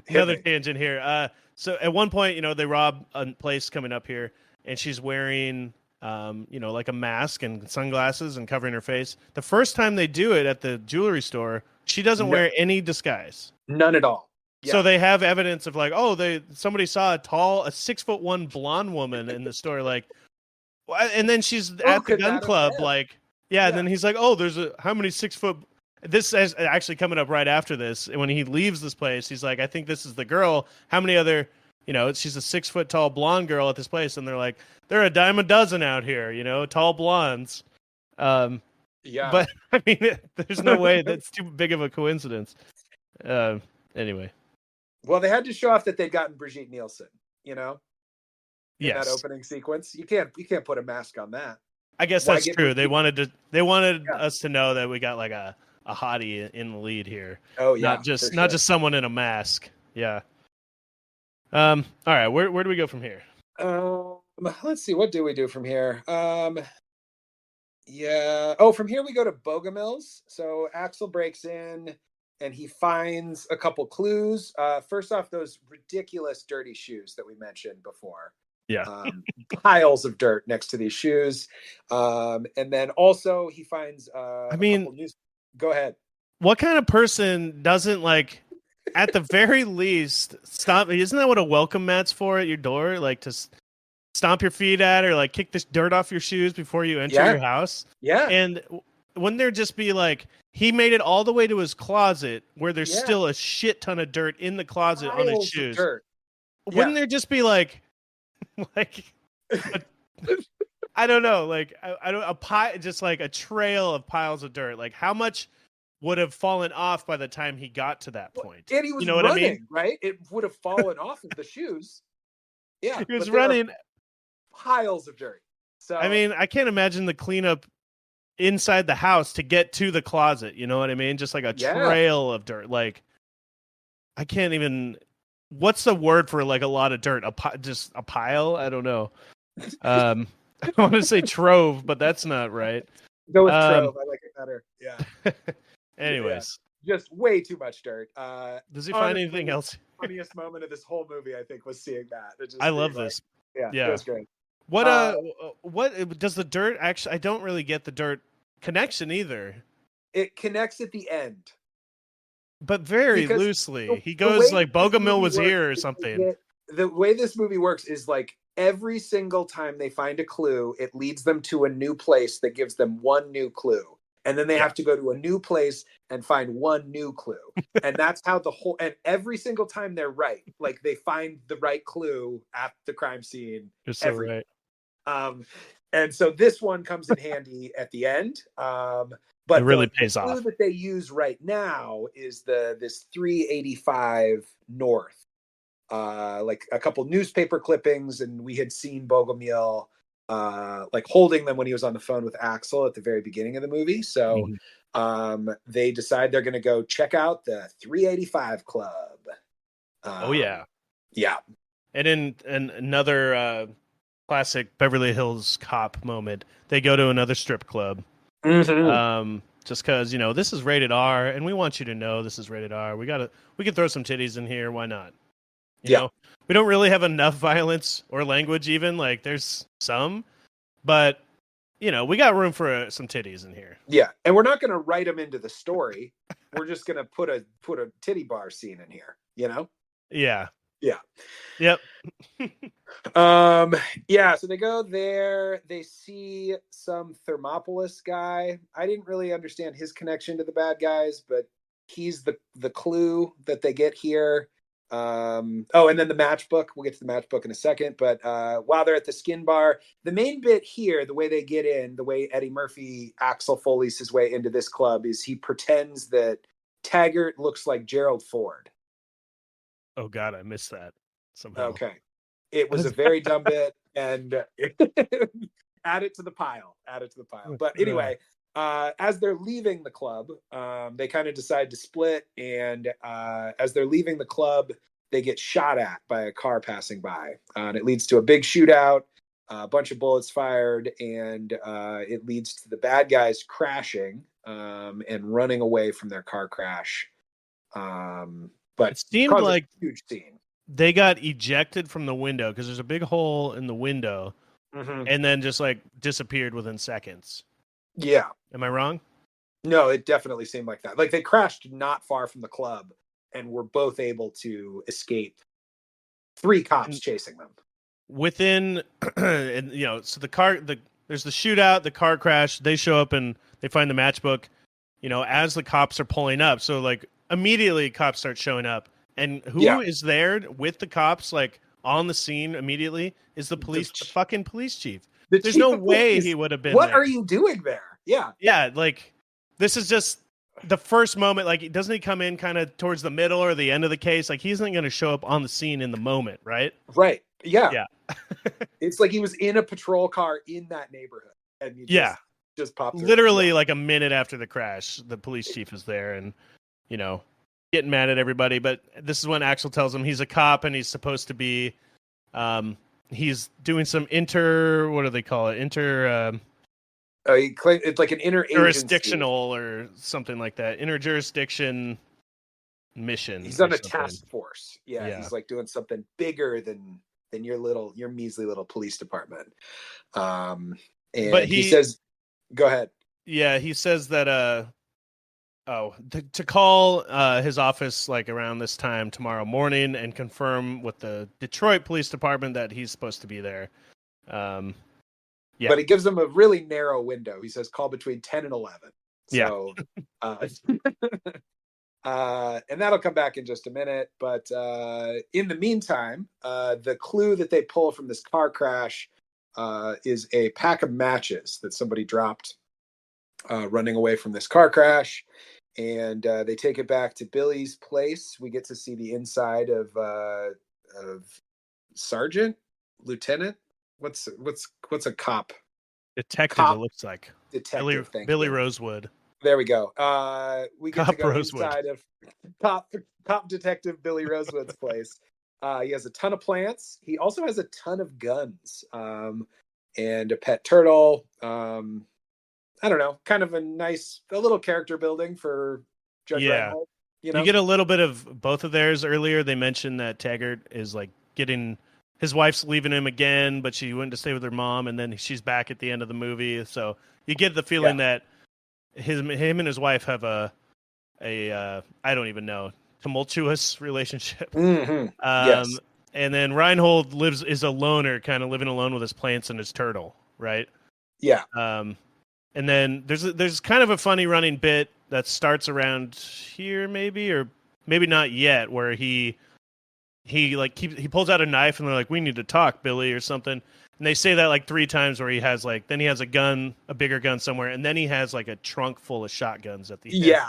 another tangent here. So at one point, they rob a place coming up here, and she's wearing, like a mask and sunglasses and covering her face. The first time they do it at the jewelry store, she doesn't No, wear any disguise. none at all. So Yeah. they have evidence of like, somebody saw a 6'1" blonde woman in the store, like, and then she's Who at the could gun that have club, been? like, yeah. And Yeah. then he's like, there's how many 6 foot. This is actually coming up right after this. And when he leaves this place, he's like, I think this is the girl. How many other, she's a 6 foot tall blonde girl at this place. And they're like, there are a dime a dozen out here, tall blondes. Yeah. But I mean, there's no way that's too big of a coincidence. Anyway. Well, they had to show off that they'd gotten Brigitte Nielsen, in that Yes. opening sequence. You can't put a mask on that. I guess Why that's get true. Brigitte? They wanted Yeah. us to know that we got like a hottie in the lead here. Oh yeah, Not just for not sure. just someone in a mask. Yeah. All right, where do we go from here? Let's see. What do we do from here? Yeah. Oh, from here we go to Bogomil's. So Axel breaks in and he finds a couple clues. First off, those ridiculous dirty shoes that we mentioned before. Yeah. Piles of dirt next to these shoes. And then also he finds I a mean, couple news. Go ahead. what kind of person doesn't like, at the very least, stop? Isn't that what a welcome mat's for at your door? Like to stomp your feet at or like kick the dirt off your shoes before you enter your house? Yeah. And wouldn't there just be like, he made it all the way to his closet where there's Yeah. still a shit ton of dirt in the closet on his Piles of shoes? dirt. Wouldn't there just be like I don't know, like I don't a pile, just like a trail of piles of dirt. Like how much would have fallen off by the time he got to that point? And he was You know what I mean? right? It would have fallen off of the shoes. Yeah, He was but there are running. piles of dirt. So I mean, I can't imagine the cleanup inside the house to get to the closet. You know what I mean? Just like a trail of dirt. Like I can't even. What's the word for like a lot of dirt? Just a pile? I don't know. I want to say trove, but that's not right. Go with trove. I like it better. Yeah. Anyways, just way too much dirt. Does he find anything else? Funniest moment of this whole movie, I think, was seeing that. I love this. Yeah, it was great. What does the dirt actually? I don't really get the dirt connection either. It connects at the end, but very loosely. He goes like Bogomil was here or something. The way this movie works is like every single time they find a clue, it leads them to a new place that gives them one new clue. And then they have to go to a new place and find one new clue. And that's how and every single time they're right. Like they find the right clue at the crime scene. You're so right. And so this one comes in handy at the end. But it really pays off. The clue that they use right now is this 385 North. Like a couple newspaper clippings, and we had seen Bogomil like holding them when he was on the phone with Axel at the very beginning of the movie. So they decide they're going to go check out the 385 Club. Yeah. And in another classic Beverly Hills Cop moment, they go to another strip club. Just because this is rated R, and we want you to know this is rated R. We can throw some titties in here. Why not? You know, we don't really have enough violence or language even. Like, there's some, but, we got room for some titties in here. Yeah, and we're not going to write them into the story. We're just going to put a titty bar scene in here, Yeah. Yeah. Yep. Yeah, so they go there. They see some Thermopolis guy. I didn't really understand his connection to the bad guys, but he's the clue that they get here. And then the matchbook. We'll get to the matchbook in a second. But while they're at the skin bar, the main bit here, the way they get in, the way Eddie Murphy Axel Foley's his way into this club is he pretends that Taggart looks like Gerald Ford. Oh God, I missed that somehow. Okay, it was a very dumb bit, and add it to the pile. But anyway. As they're leaving the club, they kind of decide to split, and as they're leaving the club, they get shot at by a car passing by, and it leads to a big shootout, a bunch of bullets fired, and it leads to the bad guys crashing and running away from their car crash. But it seemed like a huge scene. They got ejected from the window because there's a big hole in the window, and then just like disappeared within seconds. Yeah. Am I wrong? No, it definitely seemed like that. Like they crashed not far from the club and were both able to escape. 3 cops chasing them. Within, so there's the shootout, the car crash. They show up and they find the matchbook, as the cops are pulling up. So like immediately cops start showing up. And who is there with the cops, like on the scene immediately is the fucking police chief. There's no way he would have been What there. are you doing there? Yeah. Yeah, like, this is just the first moment. Like, doesn't he come in kind of towards the middle or the end of the case? Like, he isn't going to show up on the scene in the moment, right? Right. Yeah. Yeah. It's like he was in a patrol car in that neighborhood. And you just popped through. Literally, like a minute after the crash, the police chief is there and, getting mad at everybody. But this is when Axel tells him he's a cop and he's supposed to be... he's doing some what do they call it? It's like an jurisdictional or something like that. Interjurisdiction mission. He's on a task force. Yeah, he's like doing something bigger than than your measly little police department. And But he says, go ahead. Yeah, he says that to call his office like around this time tomorrow morning and confirm with the Detroit Police Department that he's supposed to be there. Yeah. But he gives them a really narrow window. He says call between 10 and 11. So, and that'll come back in just a minute. But in the meantime, the clue that they pull from this car crash is a pack of matches that somebody dropped running away from this car crash. And they take it back to Billy's place. We get to see the inside of Sergeant, Lieutenant. What's a cop? Detective, cop, it looks like. Detective. Billy Rosewood. There we go. We get Cop to go Rosewood. inside of cop detective Billy Rosewood's place. He has a ton of plants. He also has a ton of guns and a pet turtle. I don't know, kind of a little character building for Judge Reinhold. You get a little bit of both of theirs earlier. They mentioned that Taggart is like getting his wife's leaving him again, but she went to stay with her mom, and then she's back at the end of the movie. So you get the feeling that him and his wife have a I don't even know, tumultuous relationship. Mm-hmm. Yes. And then Reinhold is a loner, kind of living alone with his plants and his turtle, right? Yeah. And then there's kind of a funny running bit that starts around here, maybe, or maybe not yet, where he pulls out a knife and they're like, "We need to talk, Billy," or something. And they say that like 3 times, where he has then he has a gun, a bigger gun somewhere, and then he has like a trunk full of shotguns at the end. Yeah.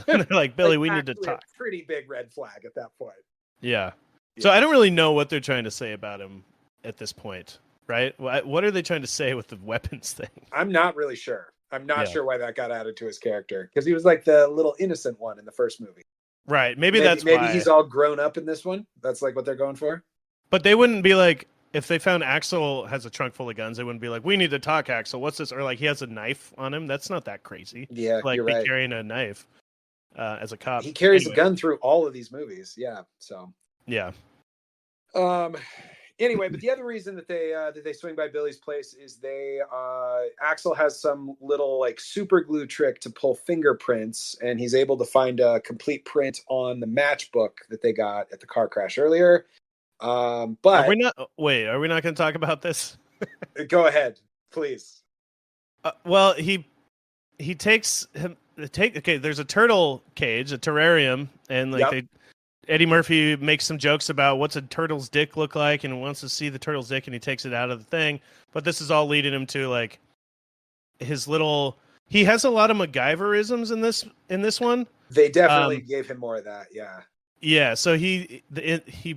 And they're like, "Billy, we need to talk." A pretty big red flag at that point. Yeah. So I don't really know what they're trying to say about him at this point. Right? What are they trying to say with the weapons thing? I'm not really sure. I'm not sure why that got added to his character, because he was like the little innocent one in the first movie. Right. Maybe he's all grown up in this one. That's like what they're going for. But they wouldn't be like, if they found Axel has a trunk full of guns, they wouldn't be like, "We need to talk, Axel. What's this?" Or like, he has a knife on him. That's not that crazy. Yeah, like you're right. Carrying a knife as a cop. He carries a gun through all of these movies. Yeah. So. Yeah. Anyway, but the other reason that they swing by Billy's place is Axel has some little like super glue trick to pull fingerprints, and he's able to find a complete print on the matchbook that they got at the car crash earlier. But are we not going to talk about this? Go ahead, please. Well, he takes him. Okay, there's a turtle cage, a terrarium, and Eddie Murphy makes some jokes about what's a turtle's dick look like, and wants to see the turtle's dick, and he takes it out of the thing. But this is all leading him to like his little. He has a lot of MacGyver-isms in this one. They definitely gave him more of that. Yeah. Yeah. So he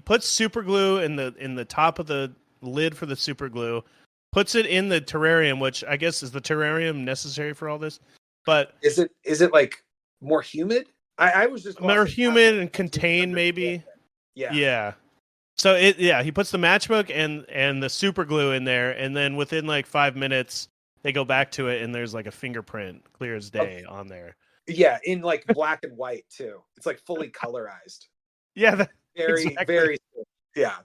puts super glue in the top of the lid for the super glue, puts it in the terrarium, which I guess is the terrarium necessary for all this. But is it like more humid? I was just more humid and contained, maybe. Yeah. So he puts the matchbook and the super glue in there, and then within like 5 minutes they go back to it, and there's like a fingerprint, clear as day, on there. Yeah, in like black and white too. It's like fully colorized. Yeah, very. Yeah.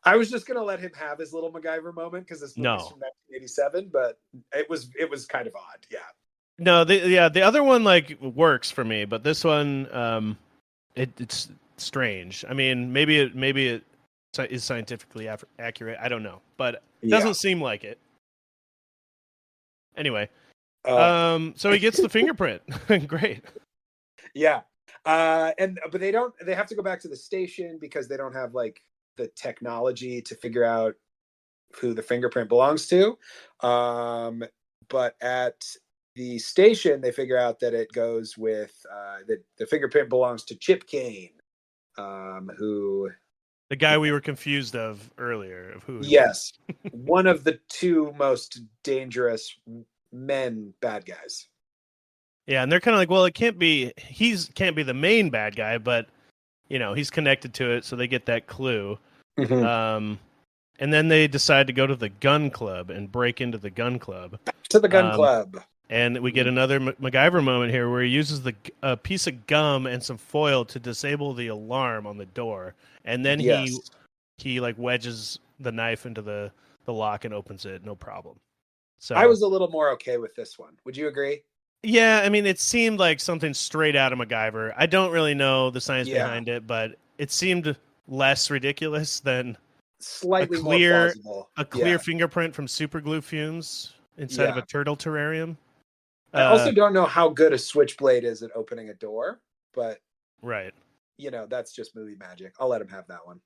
I was just gonna let him have his little MacGyver moment because this movie's from 1987, but it was kind of odd. Yeah. No, the other one like works for me, but this one, it's strange. I mean, maybe it is scientifically accurate. I don't know, but it doesn't seem like it. Anyway, so he gets the fingerprint. Great. Yeah, but they have to go back to the station because they don't have like the technology to figure out who the fingerprint belongs to. But at the station, they figure out that it goes with that the fingerprint belongs to Chip Kane, who the guy we were confused of earlier of who. Yes, one of the 2 most dangerous bad guys. Yeah, and they're kind of like, well, can't be the main bad guy, but he's connected to it, so they get that clue. Mm-hmm. And then they decide to go to the gun club and break into the gun club. To the gun club. And we get another MacGyver moment here where he uses a piece of gum and some foil to disable the alarm on the door. And then he like wedges the knife into the lock and opens it, no problem. So I was a little more okay with this one. Would you agree? yeah, I mean, it seemed like something straight out of MacGyver. I don't really know the science Yeah. behind it, but it seemed less ridiculous than Slightly more plausible. a clear fingerprint from superglue fumes inside of a turtle terrarium. I also don't know how good a switchblade is at opening a door, but right. That's just movie magic. I'll let him have that one.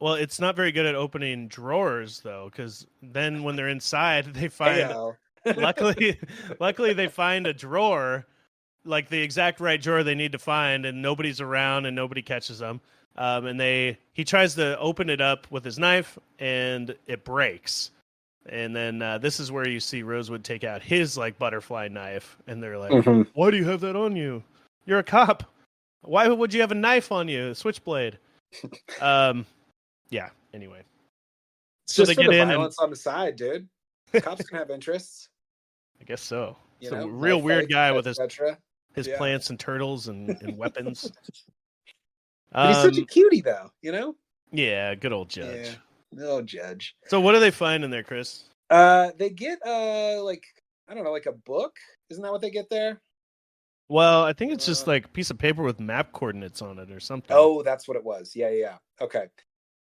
Well, it's not very good at opening drawers though, because then when they're inside, they find luckily they find a drawer, like the exact right drawer they need to find, and nobody's around and nobody catches them. And he tries to open it up with his knife and it breaks. And then this is where you see Rosewood take out his like butterfly knife, and they're like, "Why do you have that on you? You're a cop. Why would you have a knife on you? A switchblade." Yeah. Anyway, it's so just they get in violence on the side, dude. Cops can have interests. I guess so. So real weird guy with his plants and turtles and weapons. But he's such a cutie, though. Yeah, good old Judge. Yeah. No Judge. So what do they find in there, Chris? They get I don't know, like a book. Isn't that what they get there? Well, I think it's just like a piece of paper with map coordinates on it or something. Oh, that's what it was. Yeah. Okay.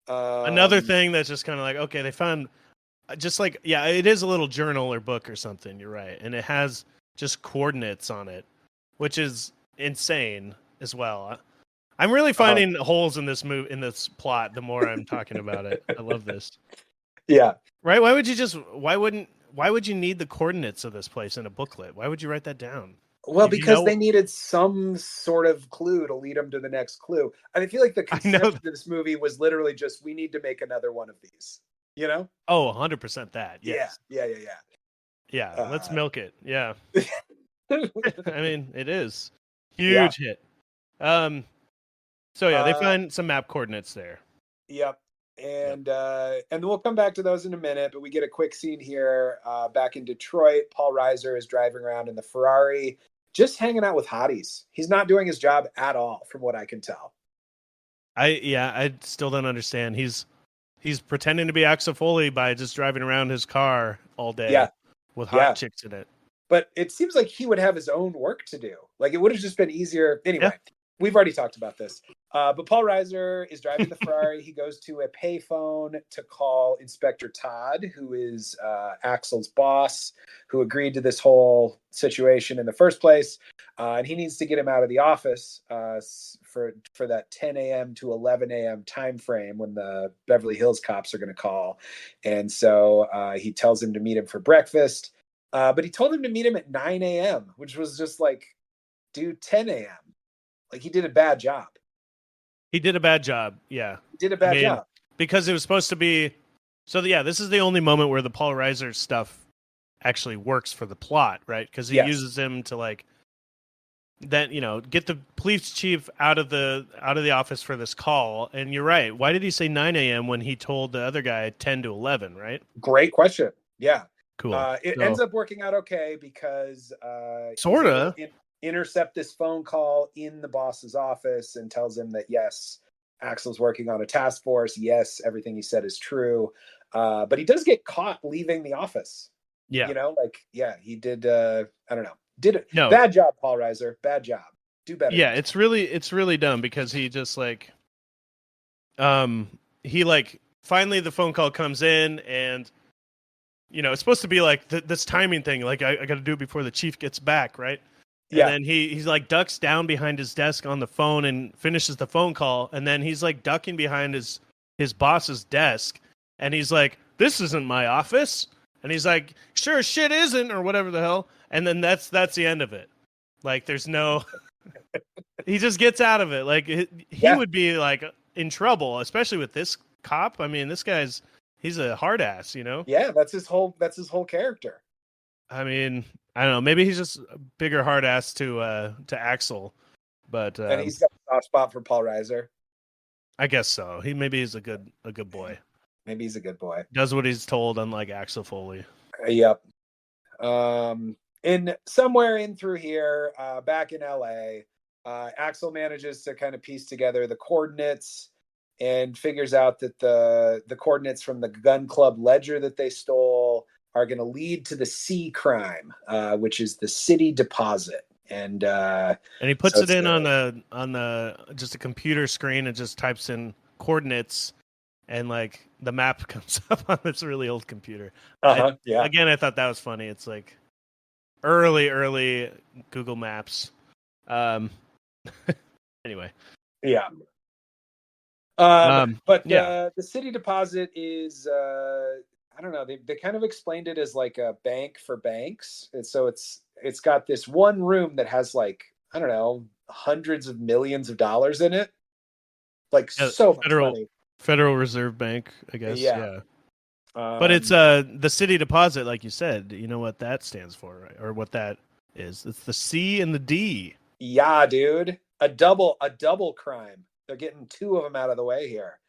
Another thing that's just kind of like, okay, they found just like, yeah, it is a little journal or book or something. You're right, and it has just coordinates on it, which is insane as well. I'm really finding holes in this plot the more I'm talking about it. I love this. Yeah. Right? Why would you need the coordinates of this place in a booklet? Why would you write that down? Well, because they needed some sort of clue to lead them to the next clue. I feel like the concept of this movie was literally just, we need to make another one of these, Oh, 100% that. Yes. Yeah. Let's milk it. Yeah. I mean, it is huge hit. So yeah, they find some map coordinates there. Yep. And we'll come back to those in a minute, but we get a quick scene here back in Detroit. Paul Reiser is driving around in the Ferrari, just hanging out with hotties. He's not doing his job at all, from what I can tell. I still don't understand. He's pretending to be Axel Foley by just driving around his car all day with hot chicks in it. But it seems like he would have his own work to do. Like, it would have just been easier. Anyway, we've already talked about this. But Paul Reiser is driving the Ferrari. He goes to a payphone to call Inspector Todd, who is Axel's boss, who agreed to this whole situation in the first place. And he needs to get him out of the office for that 10 a.m. to 11 a.m. time frame when the Beverly Hills cops are going to call. And so he tells him to meet him for breakfast. But he told him to meet him at 9 a.m., which was just like, dude, 10 a.m. Like, he did a bad job. He did a bad job, yeah. He did a bad job. Because it was supposed to be... So, yeah, this is the only moment where the Paul Reiser stuff actually works for the plot, right? Because he uses him to, like, then, get the police chief out of the office for this call. And you're right. Why did he say 9 a.m. when he told the other guy 10 to 11, right? Great question. Yeah. Cool. It ends up working out okay because... sort of. Intercept this phone call in the boss's office and tells him that, yes, Axel's working on a task force. Yes, everything he said is true. But he does get caught leaving the office. Yeah. He did, I don't know. Bad job, Paul Reiser. Bad job. Do better. Yeah, it's really dumb because he just finally the phone call comes in and, it's supposed to be like this timing thing. Like, I got to do it before the chief gets back, right? And then he's like ducks down behind his desk on the phone and finishes the phone call. And then he's like ducking behind his boss's desk. And he's like, this isn't my office. And he's like, sure as shit isn't, or whatever the hell. And then that's the end of it. Like, there's no, he just gets out of it. Like, he would be like in trouble, especially with this cop. I mean, he's a hard ass, Yeah. That's his whole character. I mean, I don't know. Maybe he's just a bigger hard ass to Axel, but and he's got a soft spot for Paul Reiser. I guess so. Maybe he's a good boy. Maybe he's a good boy. Does what he's told, unlike Axel Foley. Yep. And somewhere in through here, back in LA, Axel manages to kind of piece together the coordinates and figures out that the coordinates from the gun club ledger that they stole are going to lead to the C crime, which is the city deposit. And he puts so it in on the just a computer screen and just types in coordinates, and like the map comes up on this really old computer. Yeah. Again, I thought that was funny. It's like early Google Maps. Anyway. Yeah. Yeah. The city deposit is I don't know, they kind of explained it as like a bank for banks. And so it's got this one room that has like, I don't know, hundreds of millions of dollars in it. Like so much money. Federal Reserve Bank, I guess. Yeah. But it's the city deposit, like you said. You know what that stands for, right? Or what that is. It's the C and the D. Yeah, dude. A double crime. They're getting two of them out of the way here.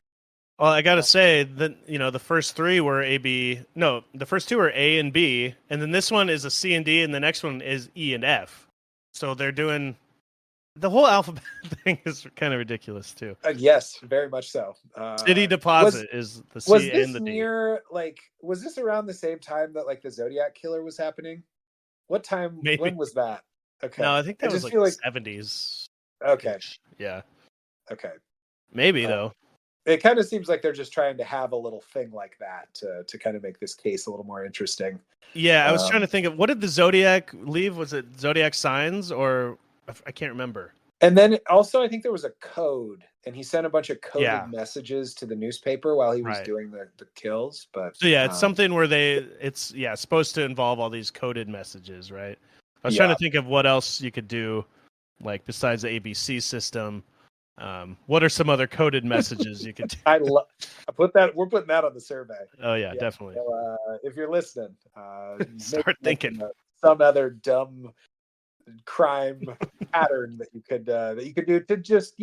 Well, I gotta say that the first three were A, B. No, the first two are A and B, and then this one is a C and D, and the next one is E and F. So they're doing the whole alphabet thing is kind of ridiculous too. Yes, very much so. City deposit is the C and the D. Was this around the same time that like the Zodiac killer was happening? What time? Maybe. When was that? Okay. No, I think that was like the 70s. Okay. Yeah. Okay. Maybe though. It kind of seems like they're just trying to have a little thing like that to kind of make this case a little more interesting. Yeah, I was trying to think of what did the Zodiac leave? Was it Zodiac signs or I can't remember. And then also I think there was a code, and he sent a bunch of coded messages to the newspaper while he was doing the kills. But so it's something where it's supposed to involve all these coded messages, right? I was trying to think of what else you could do, like besides the ABC system. What are some other coded messages you could do? We're putting that on the survey. Oh yeah, definitely. So, if you're listening, start thinking some other dumb crime pattern that you could do to just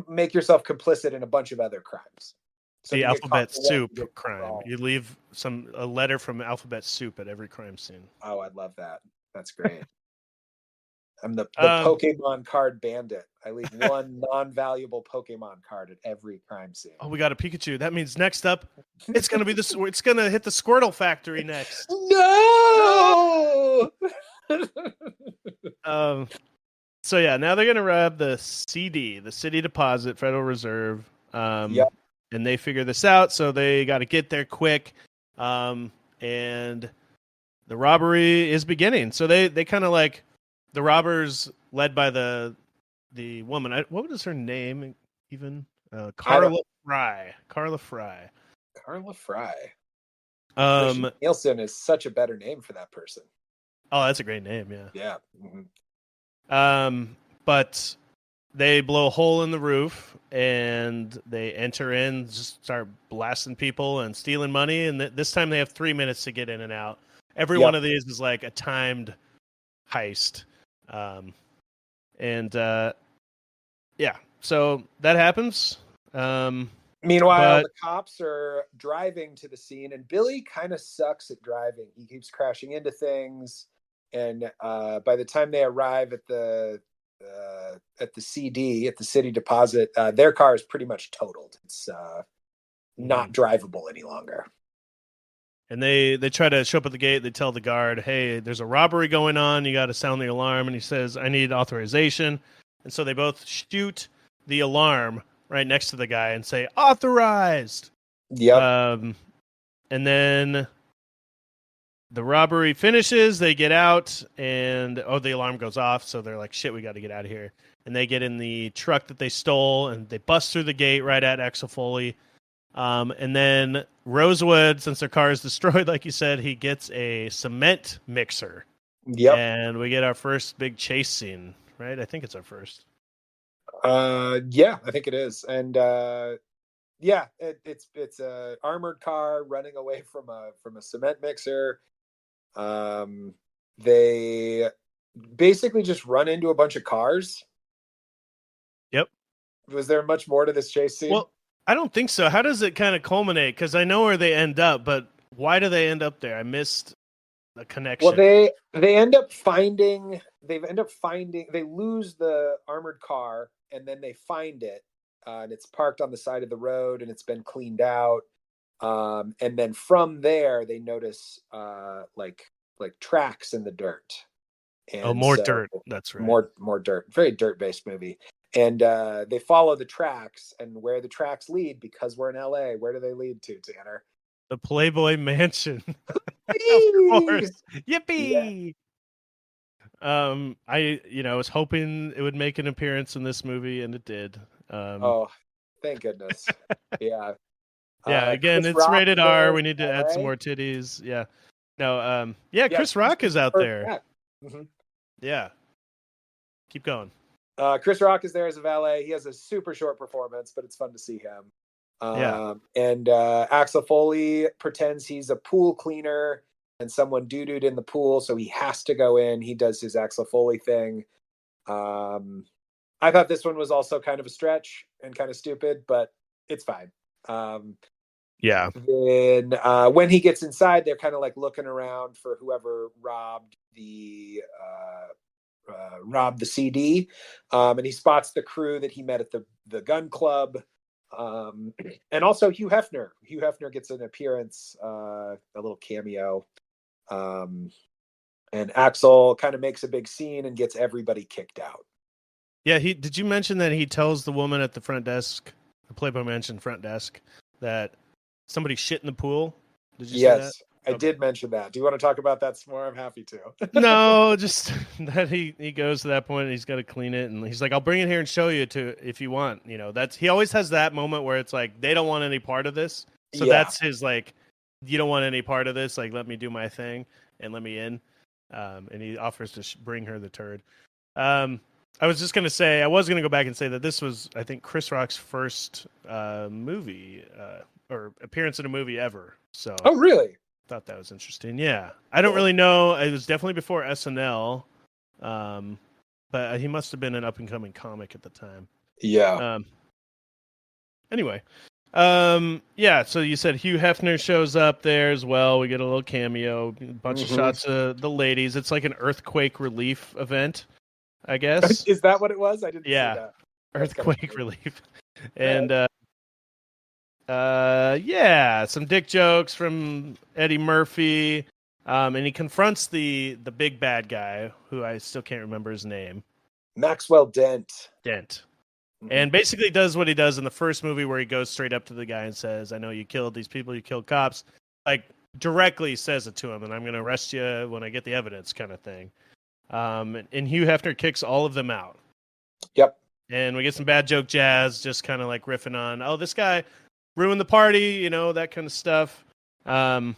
make yourself complicit in a bunch of other crimes. So the alphabet soup crime. You leave a letter from alphabet soup at every crime scene. Oh, I'd love that. That's great. I'm the Pokemon card bandit. I leave one non-valuable Pokemon card at every crime scene. Oh, we got a Pikachu. That means next up, it's gonna be it's gonna hit the Squirtle factory next. No. So yeah, now they're gonna rob the CD, the City Deposit, Federal Reserve. And they figure this out, so they got to get there quick. And the robbery is beginning. So they kind of like the robbers led by the woman. What was her name even? Carla Fry. Carla Fry. Nielsen is such a better name for that person. Oh, that's a great name. Yeah. Yeah. Mm-hmm. But they blow a hole in the roof and they enter in, just start blasting people and stealing money. And this time they have 3 minutes to get in and out. Every one of these is like a timed heist. So that happens. Meanwhile, the cops are driving to the scene, and Billy kind of sucks at driving. He keeps crashing into things, and by the time they arrive at the CD, at the City Deposit, their car is pretty much totaled. It's not drivable any longer. And they try to show up at the gate. They tell the guard, hey, there's a robbery going on. You got to sound the alarm. And he says, I need authorization. And so they both shoot the alarm right next to the guy and say, authorized. Yep. And then the robbery finishes. They get out and, the alarm goes off. So they're like, shit, we got to get out of here. And they get in the truck that they stole and they bust through the gate right at Axel Foley. And then Rosewood, since their car is destroyed, like you said, he gets a cement mixer. Yep. And we get our first big chase scene, right? I think it's our first. Yeah, I think it is. And it's a armored car running away from a cement mixer. They basically just run into a bunch of cars. Yep. Was there much more to this chase scene? Well, I don't think so. How does it kind of culminate? Because I know where they end up, but why do they end up there? I missed the connection. Well, they end up finding. They lose the armored car, and then they find it. and it's parked on the side of the road, and it's been cleaned out. And then from there, they notice like tracks in the dirt, Oh, and more so dirt. That's right. more dirt. Very dirt based movie. And they follow the tracks, and where the tracks lead, because we're in LA, where do they lead to, Tanner? The Playboy Mansion. Of course. Yeah. Yippee! I was hoping it would make an appearance in this movie, and it did. Oh, thank goodness. Yeah. Yeah, again, Chris it's Rock rated is there R. as We need to add some LA. more titties. Yeah. No, yeah, Yeah, Chris Rock is out there. hmm Yeah. Keep going. Chris Rock is there as a valet. He has a super short performance, but it's fun to see him. Yeah. And Axel Foley pretends he's a pool cleaner, and someone doo-dooed in the pool, so he has to go in. He does his Axel Foley thing. I thought this one was also kind of a stretch and kind of stupid, but it's fine. Yeah. Then when he gets inside, they're kind of like looking around for whoever robbed the CD, and he spots the crew that he met at the gun club, and also Hugh Hefner. Hugh Hefner gets an appearance, a little cameo, and Axel kind of makes a big scene and gets everybody kicked out. Yeah, did you mention that he tells the woman at the front desk, the Playboy Mansion front desk, that somebody shit in the pool? Did you say that? Yes, I did mention that. Do you want to talk about that some more? I'm happy to. No, just that he goes to that point and he's got to clean it, and he's like, "I'll bring it here and show you to if you want." He always has that moment where it's like they don't want any part of this, so that's his like, you don't want any part of this, like let me do my thing and let me in, and he offers to bring her the turd. I was just gonna say, I was gonna go back and say that this was, I think, Chris Rock's first movie or appearance in a movie ever. So, oh, really? Thought that was interesting. Yeah, I don't really know. It was definitely before SNL, but he must have been an up and coming comic at the time. Yeah. Anyway, yeah. So you said Hugh Hefner shows up there as well. We get a little cameo, a bunch of shots of the ladies. It's like an earthquake relief event, I guess. Is that what it was? I didn't see that. Earthquake relief, and yeah, some dick jokes from Eddie Murphy, and he confronts the big bad guy, who I still can't remember his name. Maxwell Dent. And basically does what he does in the first movie, where he goes straight up to the guy and says, "I know you killed these people. You killed cops." Like directly says it to him, and I'm going to arrest you when I get the evidence, kind of thing. And Hugh Hefner kicks all of them out. Yep. And we get some bad joke jazz, just kind of like riffing on, oh, this guy ruined the party, that kind of stuff. Yeah.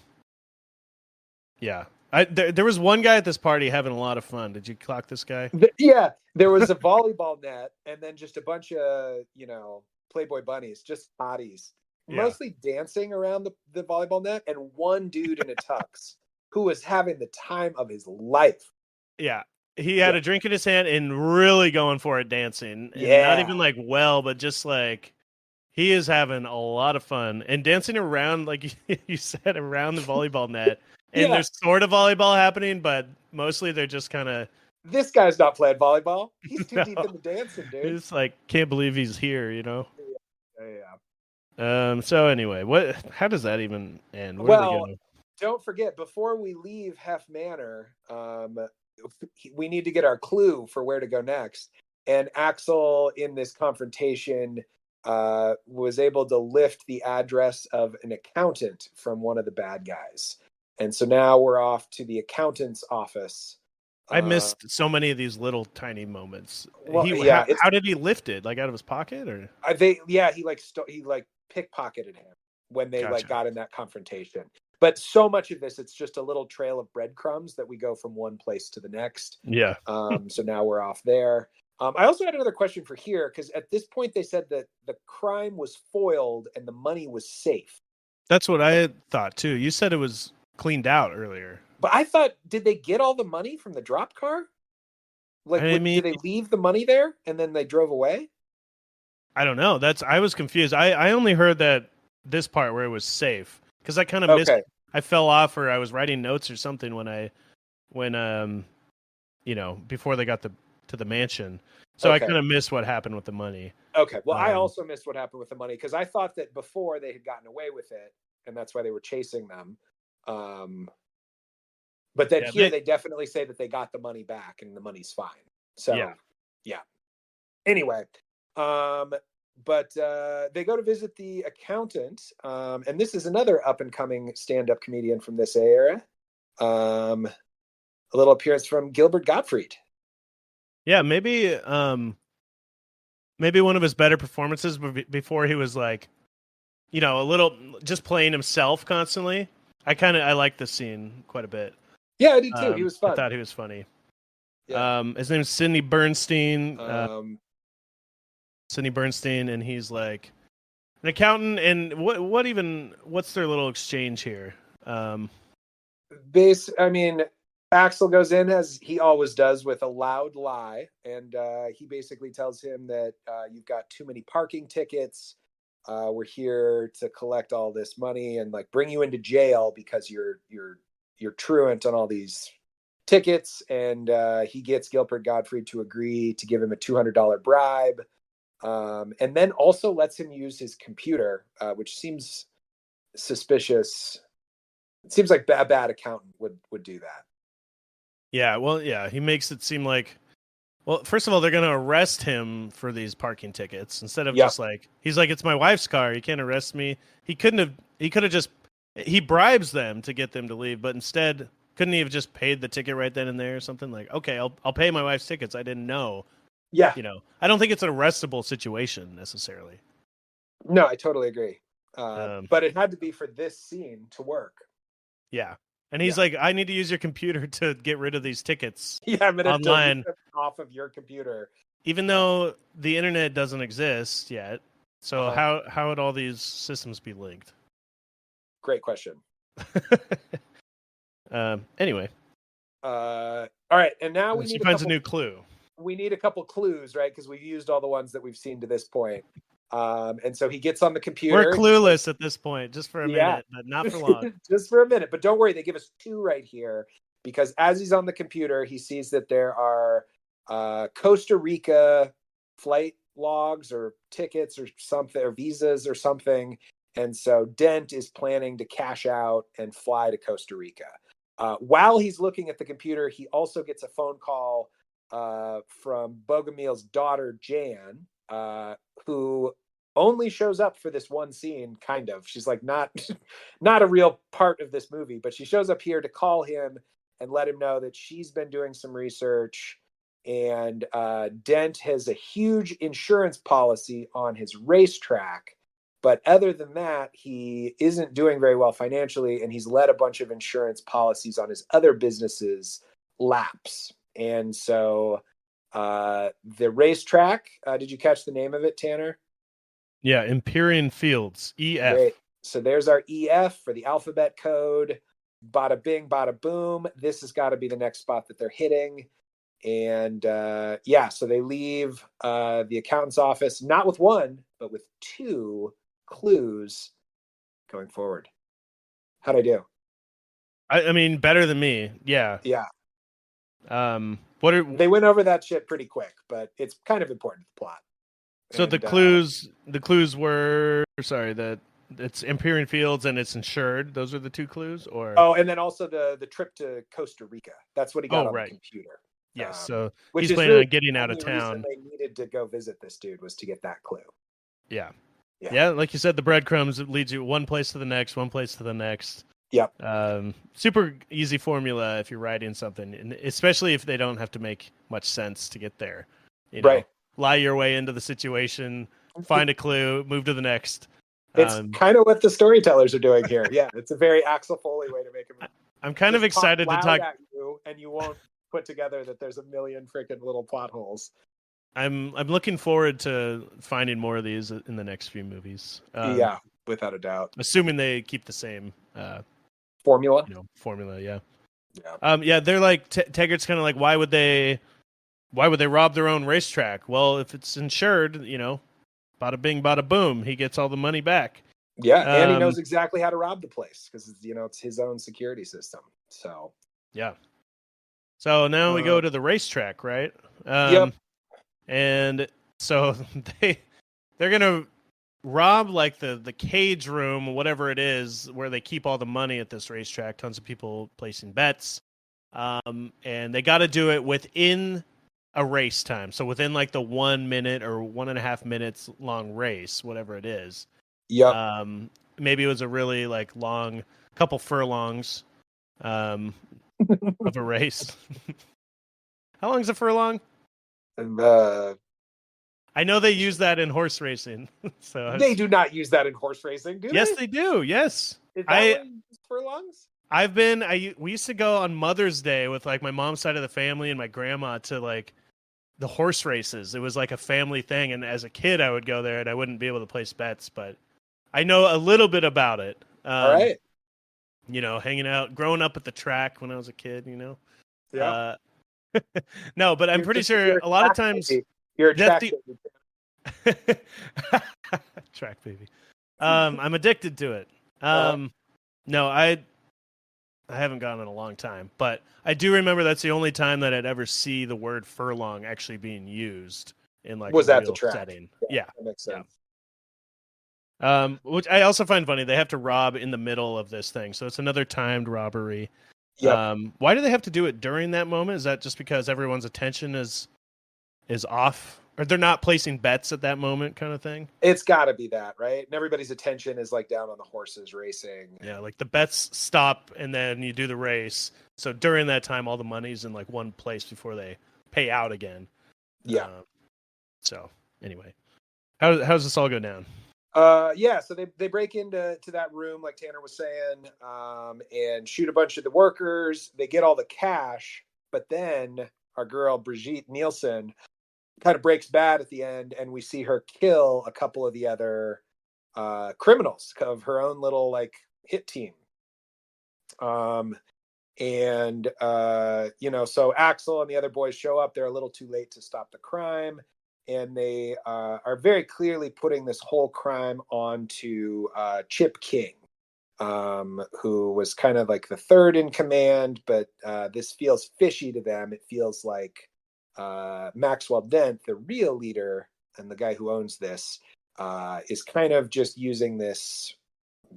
There was one guy at this party having a lot of fun. Did you clock this guy? Yeah, there was a volleyball net, and then just a bunch of Playboy bunnies, just hotties, mostly dancing around the volleyball net, and one dude in a tux who was having the time of his life. Yeah. He had a drink in his hand and really going for it dancing. And not even like but just like he is having a lot of fun and dancing around, like you said, around the volleyball net. And there's sort of volleyball happening, but mostly they're just kind of. This guy's not playing volleyball. He's too deep in the dancing, dude. It's like, can't believe he's here, Yeah. So anyway, how does that even end? Well, don't forget, before we leave Hef Manor, we need to get our clue for where to go next. And Axel, in this confrontation, was able to lift the address of an accountant from one of the bad guys. And so now we're off to the accountant's office. I missed so many of these little tiny moments. Well, how did he lift it? Like out of his pocket, or he pickpocketed him when they got in that confrontation. But so much of this, it's just a little trail of breadcrumbs that we go from one place to the next. Yeah. So now we're off there. I also had another question for here, because at this point they said that the crime was foiled and the money was safe. That's what I had thought too. You said it was cleaned out earlier. But I thought, did they get all the money from the drop car? Did they leave the money there and then they drove away? I don't know. I was confused. I only heard that this part where it was safe, because I kind of missed. I fell off, or I was writing notes or something when before they got to the mansion, So I Okay. kind of missed what happened with the money. Okay. Well, I Um, also missed what happened with the money because I thought that before they had gotten away with it, and that's why they were chasing them. Um, but then yeah, here they definitely say that they got the money back and the money's fine. yeah, So, yeah. Anyway, um, but they go to visit the accountant, and this is another up and coming stand up comedian from this era. A little appearance from Gilbert Gottfried. yeah. Maybe one of his better performances before he was like, a little just playing himself constantly. I like this scene quite a bit. Yeah, I did too. He was I fun. thought he was funny. Yeah. His name's Sidney Bernstein. Um, Sidney Bernstein, and he's like an accountant. And what's their little exchange here? I mean, Axel goes in as he always does with a loud lie, and he basically tells him that you've got too many parking tickets. We're here to collect all this money and like bring you into jail because you're truant on all these tickets. And he gets Gilbert Gottfried to agree to give him a $200 bribe, and then also lets him use his computer, which seems suspicious. It seems like a bad accountant would do that. Yeah, well, yeah, he makes it seem like, well, first of all, they're going to arrest him for these parking tickets instead of Yeah. just like, he's like, it's my wife's car. You can't arrest me. He could have just, he bribes them to get them to leave, but instead, couldn't he have just paid the ticket right then and there or something like, okay, I'll pay my wife's tickets. I didn't know. Yeah. I don't think it's an arrestable situation necessarily. No, I totally agree. But it had to be for this scene to work. Yeah. And he's like, I need to use your computer to get rid of these tickets Yeah, I'm gonna online. delete them off of your computer. Even though the internet doesn't exist yet. So Uh-huh. how would all these systems be linked? Great question. Anyway. All right, and now She finds a new clue. We need a couple clues, right? Because we've used all the ones that we've seen to this point. And so he gets on the computer. We're clueless at this point, just for a minute, but not for long. Just for a minute. But don't worry, they give us two right here. Because as he's on the computer, he sees that there are Costa Rica flight logs or tickets or something, or visas or something. And so Dent is planning to cash out and fly to Costa Rica. While he's looking at the computer, he also gets a phone call from Bogomil's daughter, Jan, who only shows up for this one scene, kind of. She's like not a real part of this movie, but she shows up here to call him and let him know that she's been doing some research, and Dent has a huge insurance policy on his racetrack. But other than that, he isn't doing very well financially, and he's let a bunch of insurance policies on his other businesses lapse. And so the racetrack, did you catch the name of it, Tanner? Yeah, Empyrean Fields, EF. Great. So there's our EF for the alphabet code. Bada bing, bada boom. This has got to be the next spot that they're hitting. And so they leave the accountant's office, not with one, but with two clues going forward. How'd I do? I mean, better than me. Yeah. Yeah. They went over that shit pretty quick, but it's kind of important to the plot. So the clues were that it's Empyrean Fields and it's insured. Those are the two clues, or and then also the trip to Costa Rica. That's what he got on the computer. Yes, so which he's planning on getting out of town. They needed to go visit this dude was to get that clue. Yeah. Like you said, the breadcrumbs leads you one place to the next, one place to the next. Yep. Super easy formula if you're writing something, and especially if they don't have to make much sense to get there. Right. Lie your way into the situation, find a clue, move to the next. It's kind of what the storytellers are doing here. Yeah, it's a very Axel Foley way to make it. I'm kind of excited to talk at you, and you won't put together that there's a million freaking little plot holes. I'm looking forward to finding more of these in the next few movies. Yeah, without a doubt. Assuming they keep the same formula. Formula, yeah. Yeah. They're like Taggart's kind of like, why would they rob their own racetrack? Well, if it's insured, bada bing, bada boom, he gets all the money back. Yeah, and he knows exactly how to rob the place because it's his own security system. So yeah. So now we go to the racetrack, right? Yep. And so they're gonna rob like the cage room, whatever it is, where they keep all the money at this racetrack. Tons of people placing bets, and they got to do it within a race time. So within like the 1 minute or 1.5 minutes long race, whatever it is. Yep. Maybe it was a really like long couple furlongs of a race. How long is a furlong? I know they use that in horse racing. So they do not use that in horse racing, do they? Yes, they do. Yes. Is that what you use furlongs? We used to go on Mother's Day with like my mom's side of the family and my grandma to like the horse races. It was like a family thing, and as a kid I would go there and I wouldn't be able to place bets, but I know a little bit about it. All right. You know, hanging out, growing up at the track when I was a kid, you know. Yeah. No, but I'm pretty sure a lot of times you're a track baby. Track baby. I'm addicted to it. No, I haven't gone in a long time, but I do remember that's the only time that I'd ever see the word furlong actually being used in like was a at the real track setting. Yeah, that makes sense. Which I also find funny. They have to rob in the middle of this thing, so it's another timed robbery. Yep. Why do they have to do it during that moment? Is that just because everyone's attention is off, or they're not placing bets at that moment, kind of thing? It's got to be that, right? And everybody's attention is like down on the horses racing. Yeah, like the bets stop, and then you do the race. So during that time, all the money's in like one place before they pay out again. Yeah. So anyway, how's this all go down? Yeah, so they break into that room, like Tanner was saying, and shoot a bunch of the workers. They get all the cash, but then our girl Brigitte Nielsen kind of breaks bad at the end, and we see her kill a couple of the other criminals of her own little like hit team. And so Axel and the other boys show up. They're a little too late to stop the crime. And they are very clearly putting this whole crime onto Chip King, who was kind of like the third in command, but this feels fishy to them. It feels like Maxwell Dent, the real leader and the guy who owns this, is kind of just using this.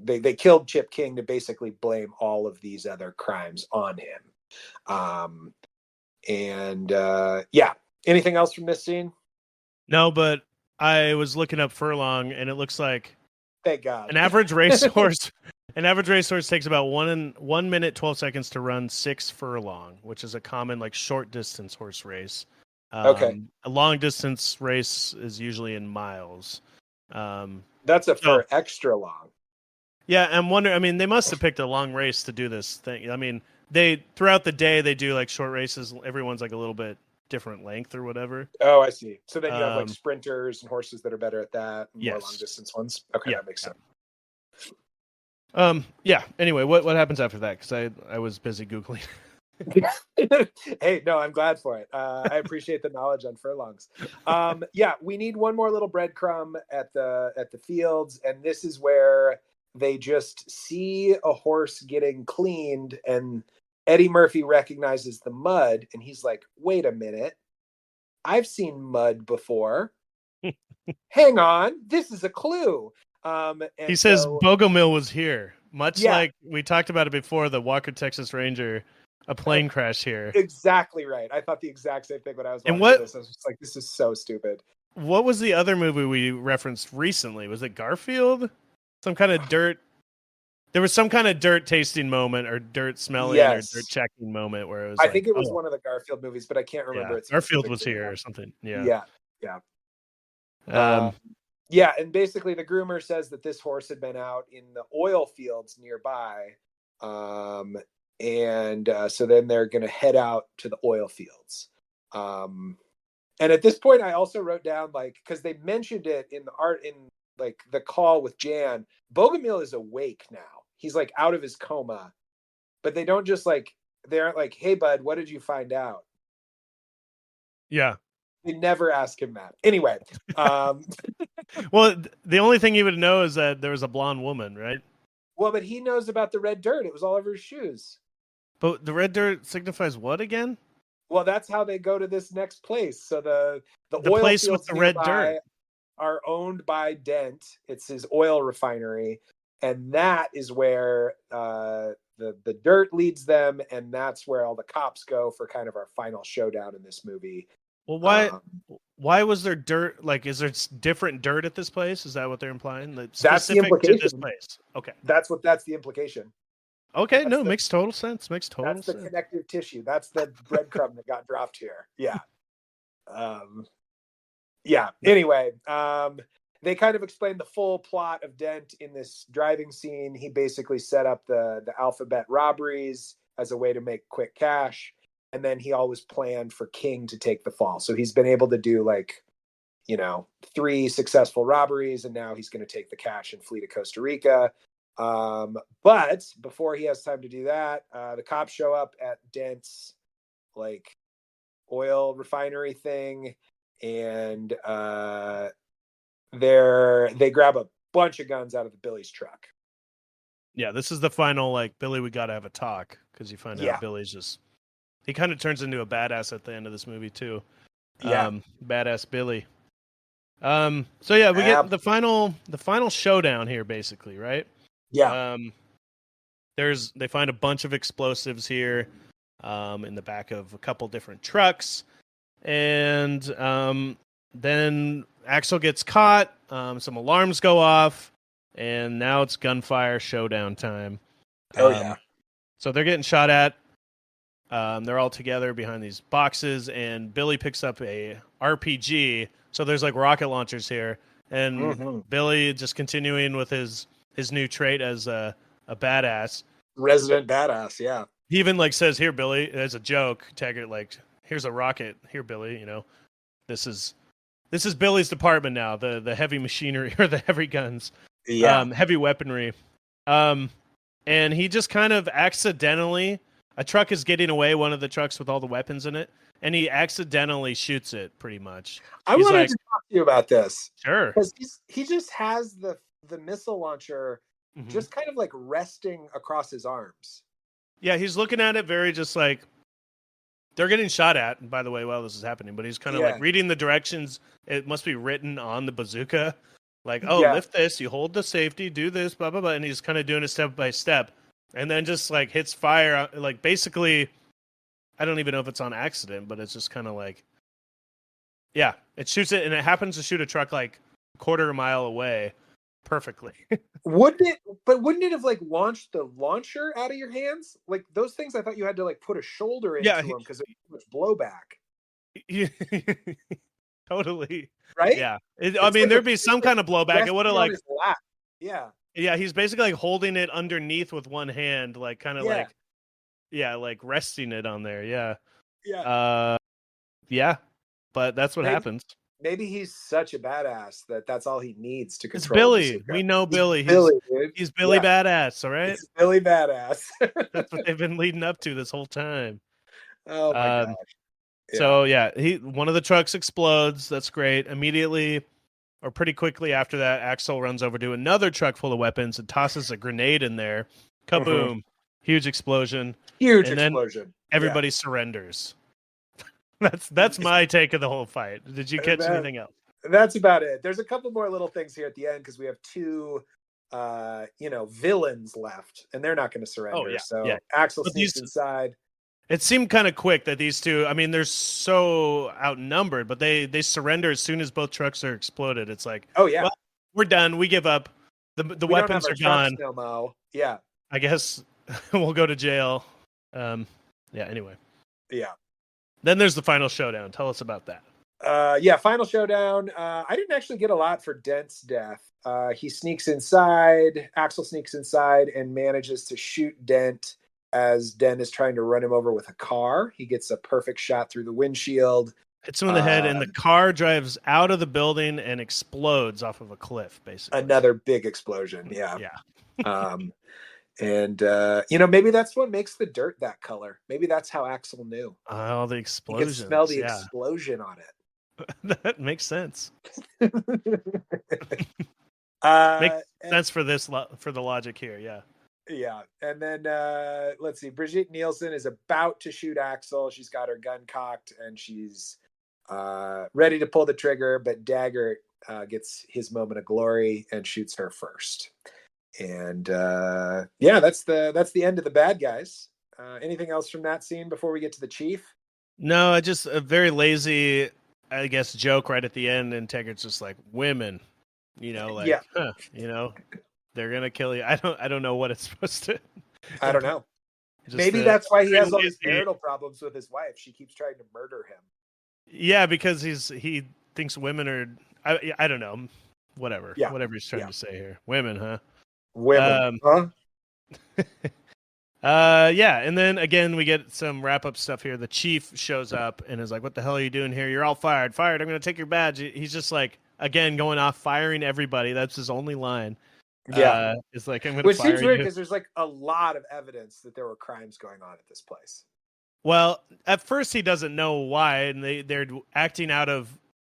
They killed Chip King to basically blame all of these other crimes on him. Anything else from this scene? No, but I was looking up furlong, and it looks like, thank God, an average racehorse. An average racehorse takes about 1 minute 12 seconds to run 6 furlong, which is a common like short distance horse race. Okay, a long distance race is usually in miles. That's for extra long. Yeah, I'm wondering. I mean, they must have picked a long race to do this thing. I mean, they throughout the day they do like short races. Everyone's like a little bit different length or whatever. Oh, I see. So then you have like sprinters and horses that are better at that, and more long distance ones. Okay, that makes sense. Yeah. Anyway, what happens after that? Because I was busy Googling. Hey, no, I'm glad for it. I appreciate the knowledge on furlongs. We need one more little breadcrumb at the fields, and this is where they just see a horse getting cleaned, and Eddie Murphy recognizes the mud, and he's like, wait a minute, I've seen mud before. Hang on, this is a clue. He says Bogomil was here, much like we talked about it before, the Walker Texas Ranger, a plane crash here. Exactly right. I thought the exact same thing when I was watching this. I was just like, this is so stupid. What was the other movie we referenced recently? Was it Garfield? Some kind of dirt. There was some kind of dirt tasting moment or dirt smelling or dirt checking moment where it was. I think it was one of the Garfield movies, but I can't remember it. Garfield was here or something. Yeah. And basically the groomer says that this horse had been out in the oil fields nearby. So then they're going to head out to the oil fields. And at this point, I also wrote down, like, because they mentioned it in the call with Jan, Bogomil is awake now. He's like out of his coma, but they don't just like, they aren't like, hey bud, what did you find out? Yeah. They never ask him that. Anyway. Well, the only thing he would know is that there was a blonde woman, right? Well, but he knows about the red dirt. It was all over his shoes. But the red dirt signifies what again? Well, that's how they go to this next place. So the The oil place with fields the red nearby dirt. are owned by Dent. It's his oil refinery, and that is where the dirt leads them, and that's where all the cops go for kind of our final showdown in this movie. Well, Um, why was there dirt? Like, is there different dirt at this place? Is that what they're implying? Like, that's the specific to this implication. place. Okay. That's the implication. Okay. That's No, the makes total sense. Makes total that's the sense. connective tissue. That's the breadcrumb that got dropped here. Yeah. Um, yeah. Anyway, they kind of explained the full plot of Dent in this driving scene. He basically set up the alphabet robberies as a way to make quick cash, and then he always planned for King to take the fall. So he's been able to do like, 3 successful robberies, and now he's going to take the cash and flee to Costa Rica. But before he has time to do that, the cops show up at Dent's like oil refinery thing, and they grab a bunch of guns out of the Billy's truck. Yeah, this is the final, like, Billy, we got to have a talk, because you find Yeah. out Billy's he kind of turns into a badass at the end of this movie, too. Yeah. Badass Billy. So yeah, we get the final showdown here, basically, right? Yeah. They find a bunch of explosives here, in the back of a couple different trucks, and then Axel gets caught. Some alarms go off, and now it's gunfire showdown time. Yeah. So they're getting shot at. They're all together behind these boxes, and Billy picks up a RPG. So there's like rocket launchers here, and Billy just continuing with his new trait as a badass, resident badass. Yeah. He even like says, "Here, Billy," as a joke. Taggart, like, "Here's a rocket. Here, Billy. This is Billy's department now. The heavy machinery or the heavy guns, heavy weaponry." And he just kind of accidentally, a truck is getting away, one of the trucks with all the weapons in it, and he accidentally shoots it. Pretty much. I wanted to talk to you about this. Sure. Because he just has the missile launcher just kind of like resting across his arms. Yeah, he's looking at it very just like they're getting shot at, by the way, while this is happening, but he's kind of like reading the directions. It must be written on the bazooka. Like, lift this, you hold the safety, do this, blah, blah, blah. And he's kind of doing it step by step. And then just like hits fire. Like, basically, I don't even know if it's on accident, but it's just kind of like, yeah, it shoots it, and it happens to shoot a truck like a quarter of a mile away perfectly. Wouldn't it have like launched the launcher out of your hands? Like those things, I thought you had to like put a shoulder into them because there's too much blowback. Totally. Right? Yeah. I mean, there'd be some kind of blowback. It would have like, yeah. Yeah, he's basically like holding it underneath with one hand, like kind of like resting it on there. Yeah. Yeah. Yeah. But that's what happens. Maybe he's such a badass that's all he needs to control. It's Billy. We know Billy. He's Billy Badass, all right? He's Billy Badass. That's what they've been leading up to this whole time. Oh my gosh. Yeah. So one of the trucks explodes. That's great. Immediately or pretty quickly after that, Axel runs over to another truck full of weapons and tosses a grenade in there. Kaboom. Huge explosion. Then everybody surrenders. That's my take of the whole fight. Did you catch anything else? That's about it. There's a couple more little things here at the end because we have two villains left, and they're not going to surrender. Axel sneaks inside. It seemed kind of quick that these two, I mean, they're so outnumbered, but they surrender as soon as both trucks are exploded. It's like, well, we're done. We give up. The weapons are gone. No, yeah. I guess we'll go to jail. Anyway. Yeah. Then there's the final showdown. Tell us about that. Final showdown. I didn't actually get a lot for Dent's death. He sneaks inside. Axel sneaks inside and manages to shoot Dent as Dent is trying to run him over with a car. He gets a perfect shot through the windshield. Hits him in the head, and the car drives out of the building and explodes off of a cliff, basically. Another big explosion, yeah. And maybe that's what makes the dirt that color. Maybe that's how Axel knew. Oh, the explosion. You can smell the explosion on it. That makes sense. Makes sense for the logic here, yeah. Yeah. And then let's see. Brigitte Nielsen is about to shoot Axel. She's got her gun cocked and she's ready to pull the trigger, but Dagger gets his moment of glory and shoots her first. And yeah, that's the end of the bad guys. Anything else from that scene before we get to the chief? No, I just a very lazy, I guess, joke right at the end, and Taggart's just like, women, like, Yeah. they're gonna kill you. I don't know what it's supposed to. I don't know. Just Maybe that's why he has all these marital problems with his wife. She keeps trying to murder him. Yeah, because he thinks women are. I don't know. Whatever. Yeah. Whatever he's trying to say here. Women, huh? Women, huh? Yeah, and then again we get some wrap up stuff here. The chief shows up and is like, "What the hell are you doing here? You're all fired. Fired. I'm going to take your badge." He's just like, again, going off firing everybody. That's his only line. Yeah, it's like, I'm going to fire you. Which seems weird because there's like a lot of evidence that there were crimes going on at this place. Well, at first he doesn't know why, and they're acting out of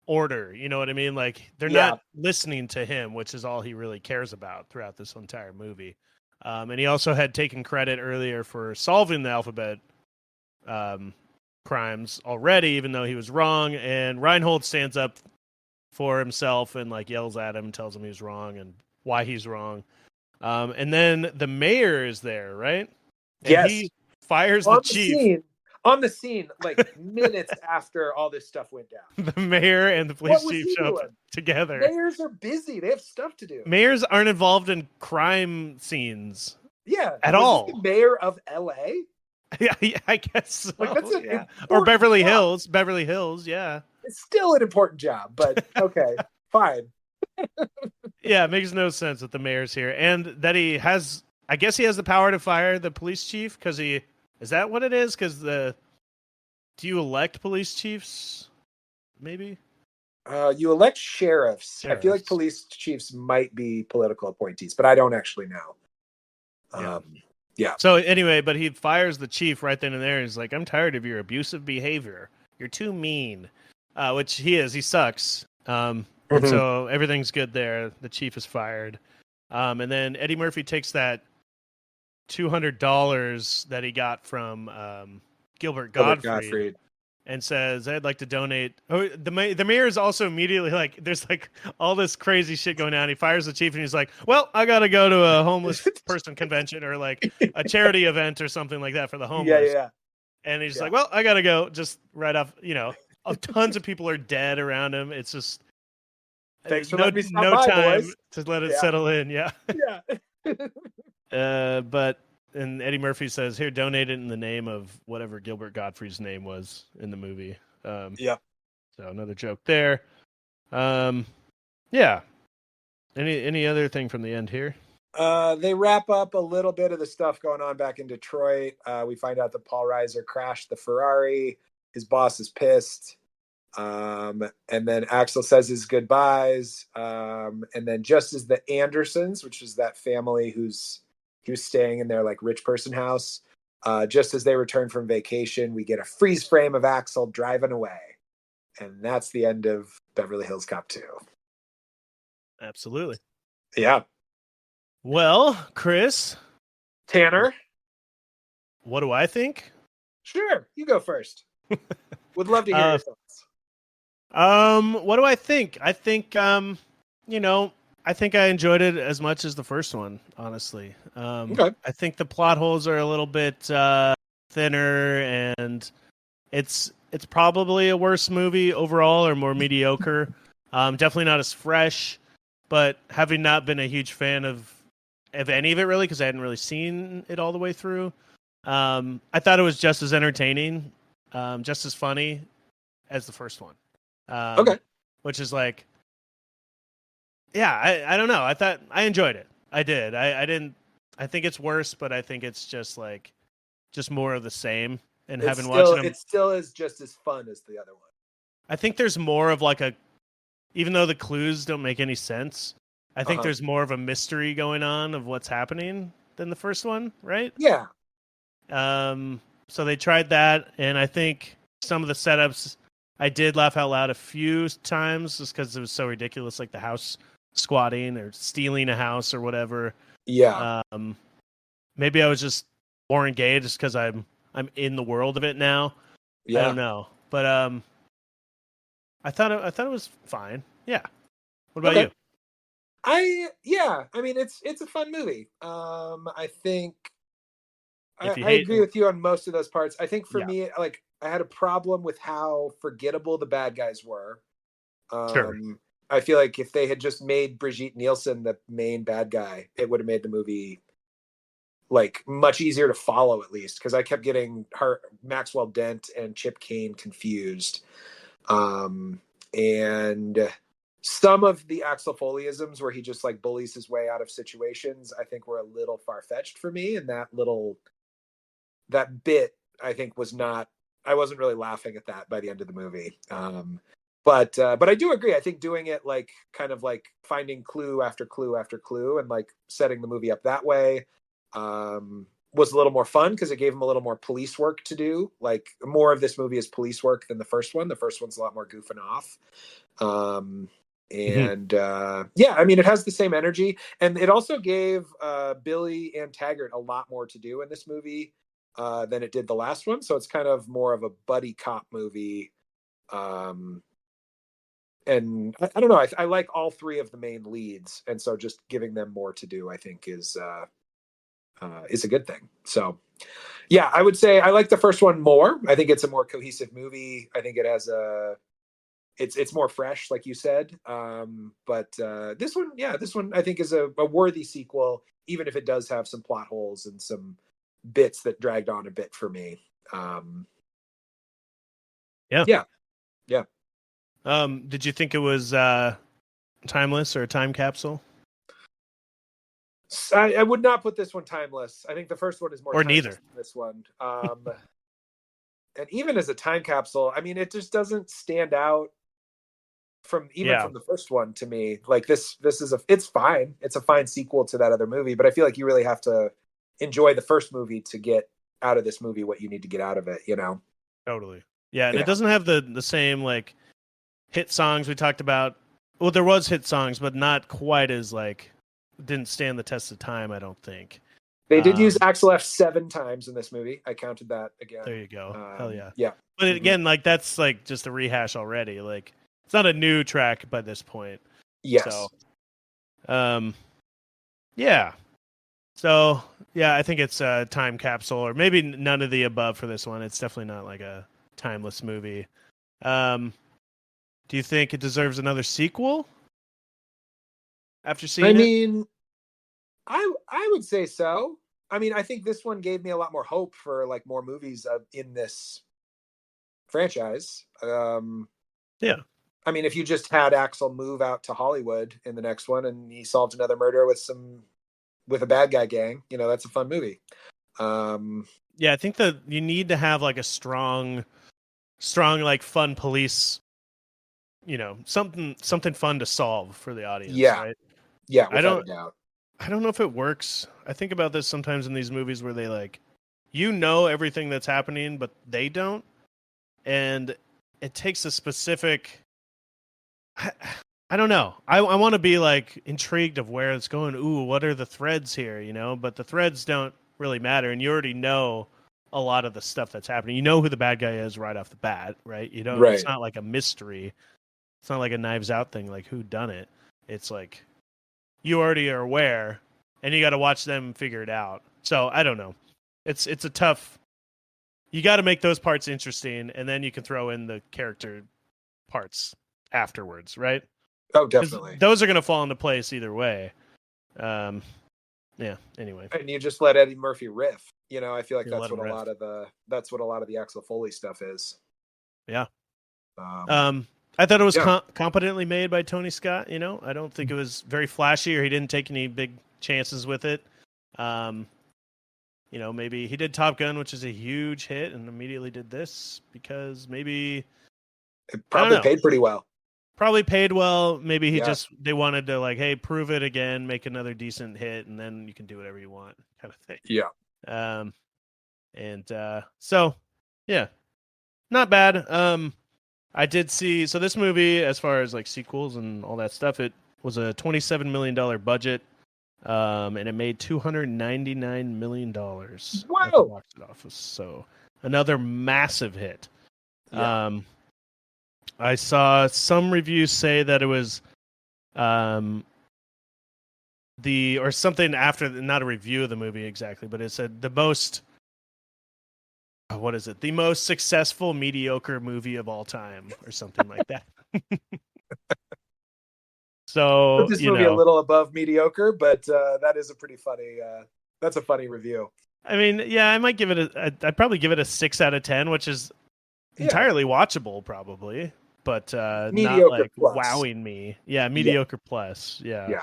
order. You know what I mean? Like they're not listening to him, which is all he really cares about throughout this entire movie. And he also had taken credit earlier for solving the alphabet crimes already, even though he was wrong. And Reinhold stands up for himself and like yells at him, tells him he's wrong and why he's wrong. And then the mayor is there, right? And yes. He fires the chief. On the scene, like minutes after all this stuff went down. The mayor and the police chief show up together. Mayors are busy. They have stuff to do. Mayors aren't involved in crime scenes. Yeah. At all. The mayor of LA? Yeah, I guess so. Like that's or Beverly Hills. Beverly Hills, yeah. It's still an important job, but okay, fine. Yeah, it makes no sense that the mayor's here. And that I guess he has the power to fire the police chief because is that what it is? Because do you elect police chiefs? Maybe? You elect sheriffs. I feel like police chiefs might be political appointees, but I don't actually know. Yeah. So anyway, but he fires the chief right then and there. He's like, "I'm tired of your abusive behavior. You're too mean," which he is. He sucks. And so everything's good there. The chief is fired. And then Eddie Murphy takes that $200 that he got from Gilbert Gottfried and says, "I'd like to donate." Oh, the mayor is also immediately like, there's like all this crazy shit going on. He fires the chief and he's like, "Well, I got to go to a homeless person convention or like a charity event or something like that for the homeless." Yeah. And he's like, "Well, I got to go." Just right off, tons of people are dead around him. It's just thanks for no time boys. to let it settle in. Yeah. Yeah. But Eddie Murphy says, "Here, donate it in the name of whatever Gilbert Gottfried's name was in the movie." Yeah. So another joke there. Yeah. Any other thing from the end here? They wrap up a little bit of the stuff going on back in Detroit. We find out that Paul Reiser crashed the Ferrari. His boss is pissed. And then Axel says his goodbyes. And then just as the Andersons, which is that family he was staying in their like rich person house, just as they return from vacation, we get a freeze frame of Axel driving away. And that's the end of Beverly Hills Cop 2. Absolutely. Yeah. Well, Chris. Tanner. What do I think? Sure. You go first. Would love to hear your thoughts. What do I think? I think, I think I enjoyed it as much as the first one, honestly. Okay. I think the plot holes are a little bit thinner, and it's probably a worse movie overall, or more mediocre. Definitely not as fresh, but having not been a huge fan of any of it really, because I hadn't really seen it all the way through, I thought it was just as entertaining, just as funny as the first one. Okay. Which is like, yeah, I don't know. I thought I enjoyed it. I did. I didn't. I think it's worse, but I think it's just more of the same. And having watched them, it still is just as fun as the other one. I think there's more of even though the clues don't make any sense, I think there's more of a mystery going on of what's happening than the first one, right? Yeah. So they tried that, and I think some of the setups, I did laugh out loud a few times just because it was so ridiculous, like the house squatting or stealing a house or whatever. Yeah. maybe I was just more engaged just because I'm in the world of it now. I don't know, but I thought it was fine. Yeah. What about you? I mean it's a fun movie. I think If you I hate, agree with you on most of those parts. I think for yeah, me, like I had a problem with how forgettable the bad guys were. sure. I feel like if they had just made Brigitte Nielsen the main bad guy, it would have made the movie like much easier to follow, at least, because I kept getting her Maxwell Dent and Chip Kane confused. And some of the Axel Foley-isms where he just like bullies his way out of situations, I think were a little far-fetched for me. And that bit, I think, was not. I wasn't really laughing at that by the end of the movie. But I do agree. I think doing it like kind of like finding clue after clue after clue and like setting the movie up that way was a little more fun because it gave him a little more police work to do. Like more of this movie is police work than the first one. The first one's a lot more goofing off. Yeah, I mean, it has the same energy, and it also gave Billy and Taggart a lot more to do in this movie than it did the last one. So it's kind of more of a buddy cop movie. And I don't know. I like all three of the main leads, and so just giving them more to do, I think, is a good thing. So, yeah, I would say I like the first one more. I think it's a more cohesive movie. I think it has it's more fresh, like you said. But this one I think is a worthy sequel, even if it does have some plot holes and some bits that dragged on a bit for me. Yeah. Did you think it was timeless or a time capsule? I would not put this one timeless. I think the first one is more Or timeless neither. than this one. And even as a time capsule, I mean, it just doesn't stand out from the first one to me. Like this is it's fine. It's a fine sequel to that other movie, but I feel like you really have to enjoy the first movie to get out of this movie what you need to get out of it, you know? Totally. Yeah, and it doesn't have the same like hit songs we talked about. Well, there was hit songs, but not quite as like didn't stand the test of time, I don't think. They did use Axel F 7 times in this movie. I counted that again. There you go. Hell yeah. Yeah. But again, like that's like just a rehash already. Like it's not a new track by this point. Yes. So, yeah. So, yeah, I think it's a time capsule or maybe none of the above for this one. It's definitely not like a timeless movie. Do you think it deserves another sequel after seeing it? I mean, I would say so. I mean, I think this one gave me a lot more hope for like more movies in this franchise. Yeah. I mean, if you just had Axel move out to Hollywood in the next one and he solved another murder with a bad guy gang, you know, that's a fun movie. Yeah, I think that you need to have like a strong like fun police, you know, something fun to solve for the audience, right? Yeah, without a doubt. I don't know if it works. I think about this sometimes in these movies where they like, you know, everything that's happening, but they don't. And it takes a specific, I don't know. I want to be like intrigued of where it's going. Ooh, what are the threads here? You know, but the threads don't really matter. And you already know a lot of the stuff that's happening. You know who the bad guy is right off the bat, right? You know, It's not like a mystery. It's not like a Knives Out thing, like who done it. It's like, you already are aware, and you got to watch them figure it out. So I don't know. It's a tough. You got to make those parts interesting, and then you can throw in the character parts afterwards, right? Oh, definitely. Those are going to fall into place either way. Yeah. Anyway, and you just let Eddie Murphy riff. You know, I feel like that's what a lot of the Axel Foley stuff is. Yeah. I thought it was competently made by Tony Scott. You know, I don't think it was very flashy or he didn't take any big chances with it. You know, maybe he did Top Gun, which is a huge hit, and immediately did this because maybe it probably paid pretty well. Probably paid well. Maybe they wanted to like, hey, prove it again, make another decent hit, and then you can do whatever you want, kind of thing. Yeah. So, yeah, not bad. I did see, so this movie, as far as like sequels and all that stuff, it was a $27 million budget. and it made $299 million at the Wow. box office. So another massive hit. Yeah. I saw some reviews say that it was or something after, not a review of the movie exactly, but it said the most, what is it? The most successful mediocre movie of all time or something like that. Put So, this movie a little above mediocre, but that is a pretty funny. That's a funny review. I mean, yeah, I might give it I'd probably give it a 6 out of 10, which is entirely watchable, probably, but not like plus. wowing me. Yeah, mediocre plus. Yeah.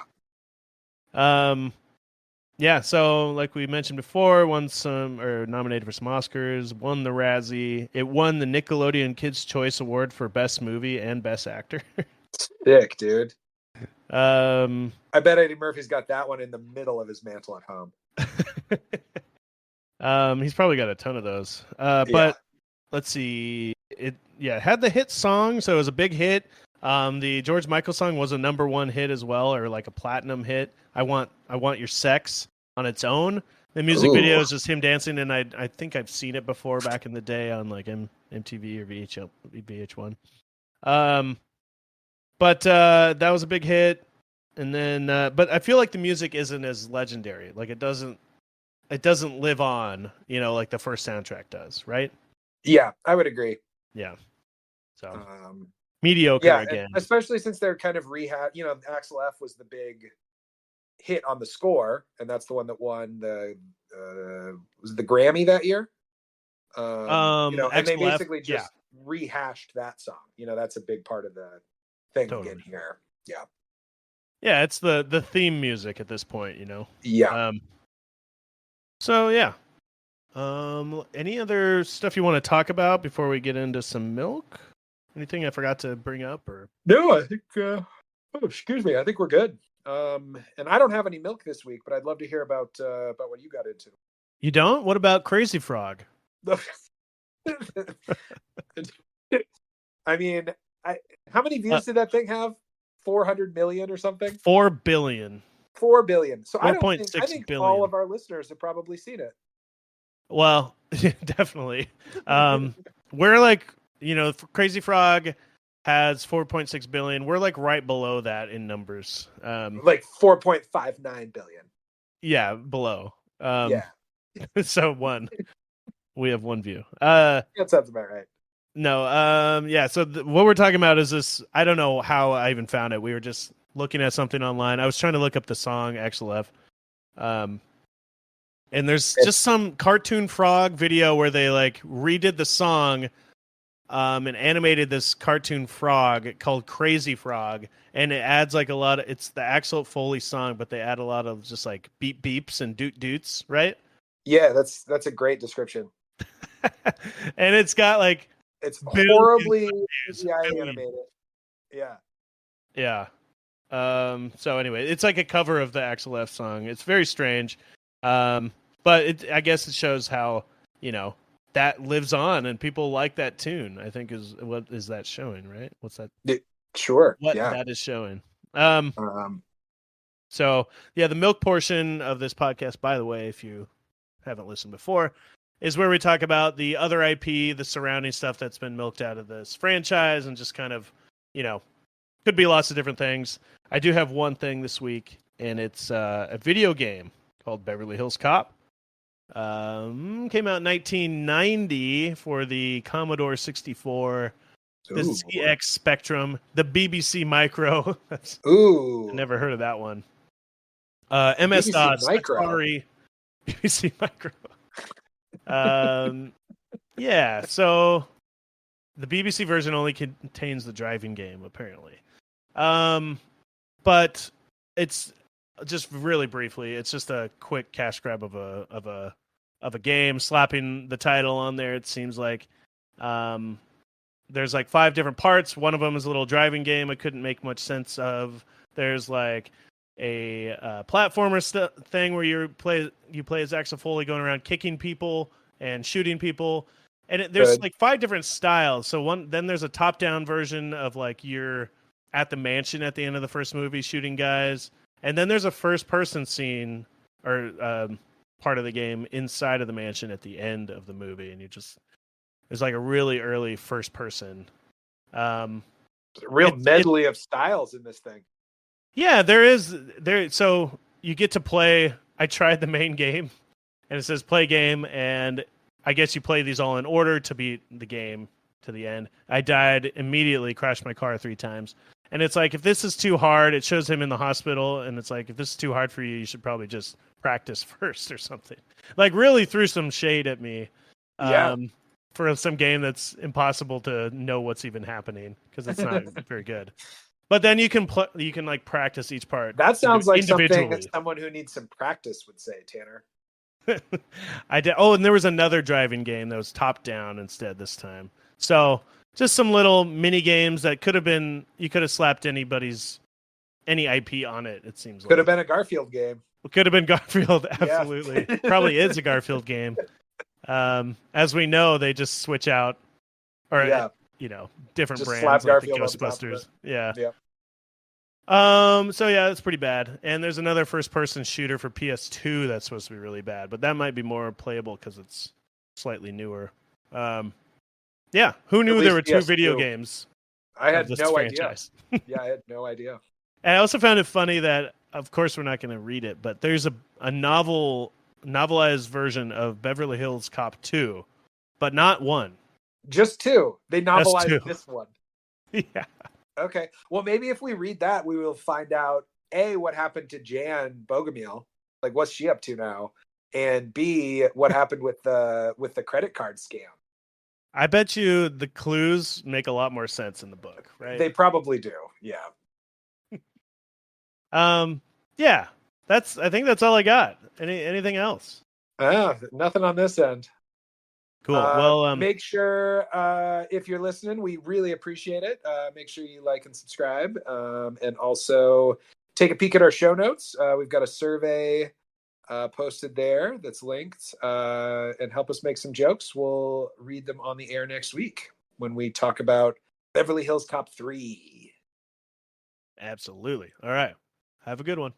Yeah, so like we mentioned before, nominated for some Oscars, won the Razzie. It won the Nickelodeon Kids' Choice Award for Best Movie and Best Actor. Sick, dude. I bet Eddie Murphy's got that one in the middle of his mantle at home. He's probably got a ton of those. But let's see. It had the hit song, so it was a big hit. The George Michael song was a #1 hit as well, or like a platinum hit. I want your sex on its own. The music video is just him dancing, and I think I've seen it before back in the day on like MTV or VH1. But that was a big hit, and then but I feel like the music isn't as legendary. Like it doesn't live on, like the first soundtrack does, right? Yeah, I would agree. Yeah. So mediocre again. Especially since they're kind of rehab. Axel F was the big hit on the score, and that's the one that won the was it the Grammy that year. And they basically just rehashed that song. That's a big part of the thing again here. Yeah. Yeah, it's the theme music at this point, Yeah. So yeah. Any other stuff you want to talk about before we get into some milk? Anything I forgot to bring up or? No, I think excuse me. I think we're good. And I don't have any milk this week, but I'd love to hear about what you got into. You don't? What about Crazy Frog? I mean, how many views did that thing have? 400 million or something? 4 billion. 4 billion. So I think billion. all of our listeners have probably seen it. Well, definitely. We're like, Crazy Frog has 4.6 billion. We're like right below that in numbers. Like 4.59 billion. Yeah, below. Yeah. So we have one view. That sounds about right. No, yeah. So what we're talking about is this. I don't know how I even found it. We were just looking at something online. I was trying to look up the song Axel F. And there's just some cartoon frog video where they like redid the song, and animated this cartoon frog called Crazy Frog, and it adds like a lot of. It's the Axel Foley song, but they add a lot of just like beep beeps and doot doots, right? Yeah, that's a great description. And it's got like. It's horribly animated. Yeah. Yeah. So anyway, it's like a cover of the Axel F song. It's very strange. But I guess it shows how, that lives on and people like that tune, I think is what is that showing, right? What's that? Sure. What that is showing. So yeah, the milk portion of this podcast, by the way, if you haven't listened before, is where we talk about the other IP, the surrounding stuff that's been milked out of this franchise, and just kind of, could be lots of different things. I do have one thing this week, and it's a video game called Beverly Hills Cop. Came out in 1990 for the Commodore 64, the ZX Spectrum, the BBC Micro. I never heard of that one. MS-DOS, Atari, BBC Micro. Yeah, so the BBC version only contains the driving game, apparently. But it's just really briefly, it's just a quick cash grab of a game, slapping the title on there. It seems like there's like 5 different parts. One of them is a little driving game I couldn't make much sense of. There's like a platformer thing where you play as Axel Foley going around kicking people and shooting people, and there's like 5 different styles. So then there's a top-down version of like you're at the mansion at the end of the first movie shooting guys, And then there's a first-person scene or part of the game inside of the mansion at the end of the movie, and there's like a really early first-person. Real medley of styles in this thing. Yeah, there. So you get to play. I tried the main game, and it says play game, and I guess you play these all in order to beat the game to the end. I died immediately, crashed my car 3 times. And it's like, if this is too hard, it shows him in the hospital, and it's like, if this is too hard for you, you should probably just practice first or something. Like, really threw some shade at me for some game that's impossible to know what's even happening, because it's not very good. But then you can like practice each part. That sounds like something that someone who needs some practice would say, Tanner. I did. Oh, and there was another driving game that was top down instead this time. So just some little mini games that you could have slapped any IP on it. It seems could have been a Garfield game. It could have been Garfield. Absolutely. Yeah. Probably is a Garfield game. As we know, they just switch out different just brands like the Ghostbusters. Yeah. So yeah, that's pretty bad. And there's another first-person shooter for PS2 that's supposed to be really bad, but that might be more playable because it's slightly newer. Yeah, who knew there were 2 video games? I had no idea. Yeah, I had no idea. And I also found it funny that, of course, we're not going to read it, but there's a novelized version of Beverly Hills Cop 2, but not 1. Just 2. They novelized 2. This one. Yeah. Okay. Well, maybe if we read that, we will find out A, what happened to Jan Bogomil, like what's she up to now, and B, what happened with the credit card scam. I bet you the clues make a lot more sense in the book, right? They probably do. Yeah. Yeah. I think that's all I got. Anything else? Nothing on this end. Cool. Well, make sure if you're listening, we really appreciate it. Make sure you like and subscribe, and also take a peek at our show notes. We've got a survey posted there that's linked, and help us make some jokes. We'll read them on the air next week when we talk about Beverly Hills Cop 3. Absolutely. All right. Have a good one.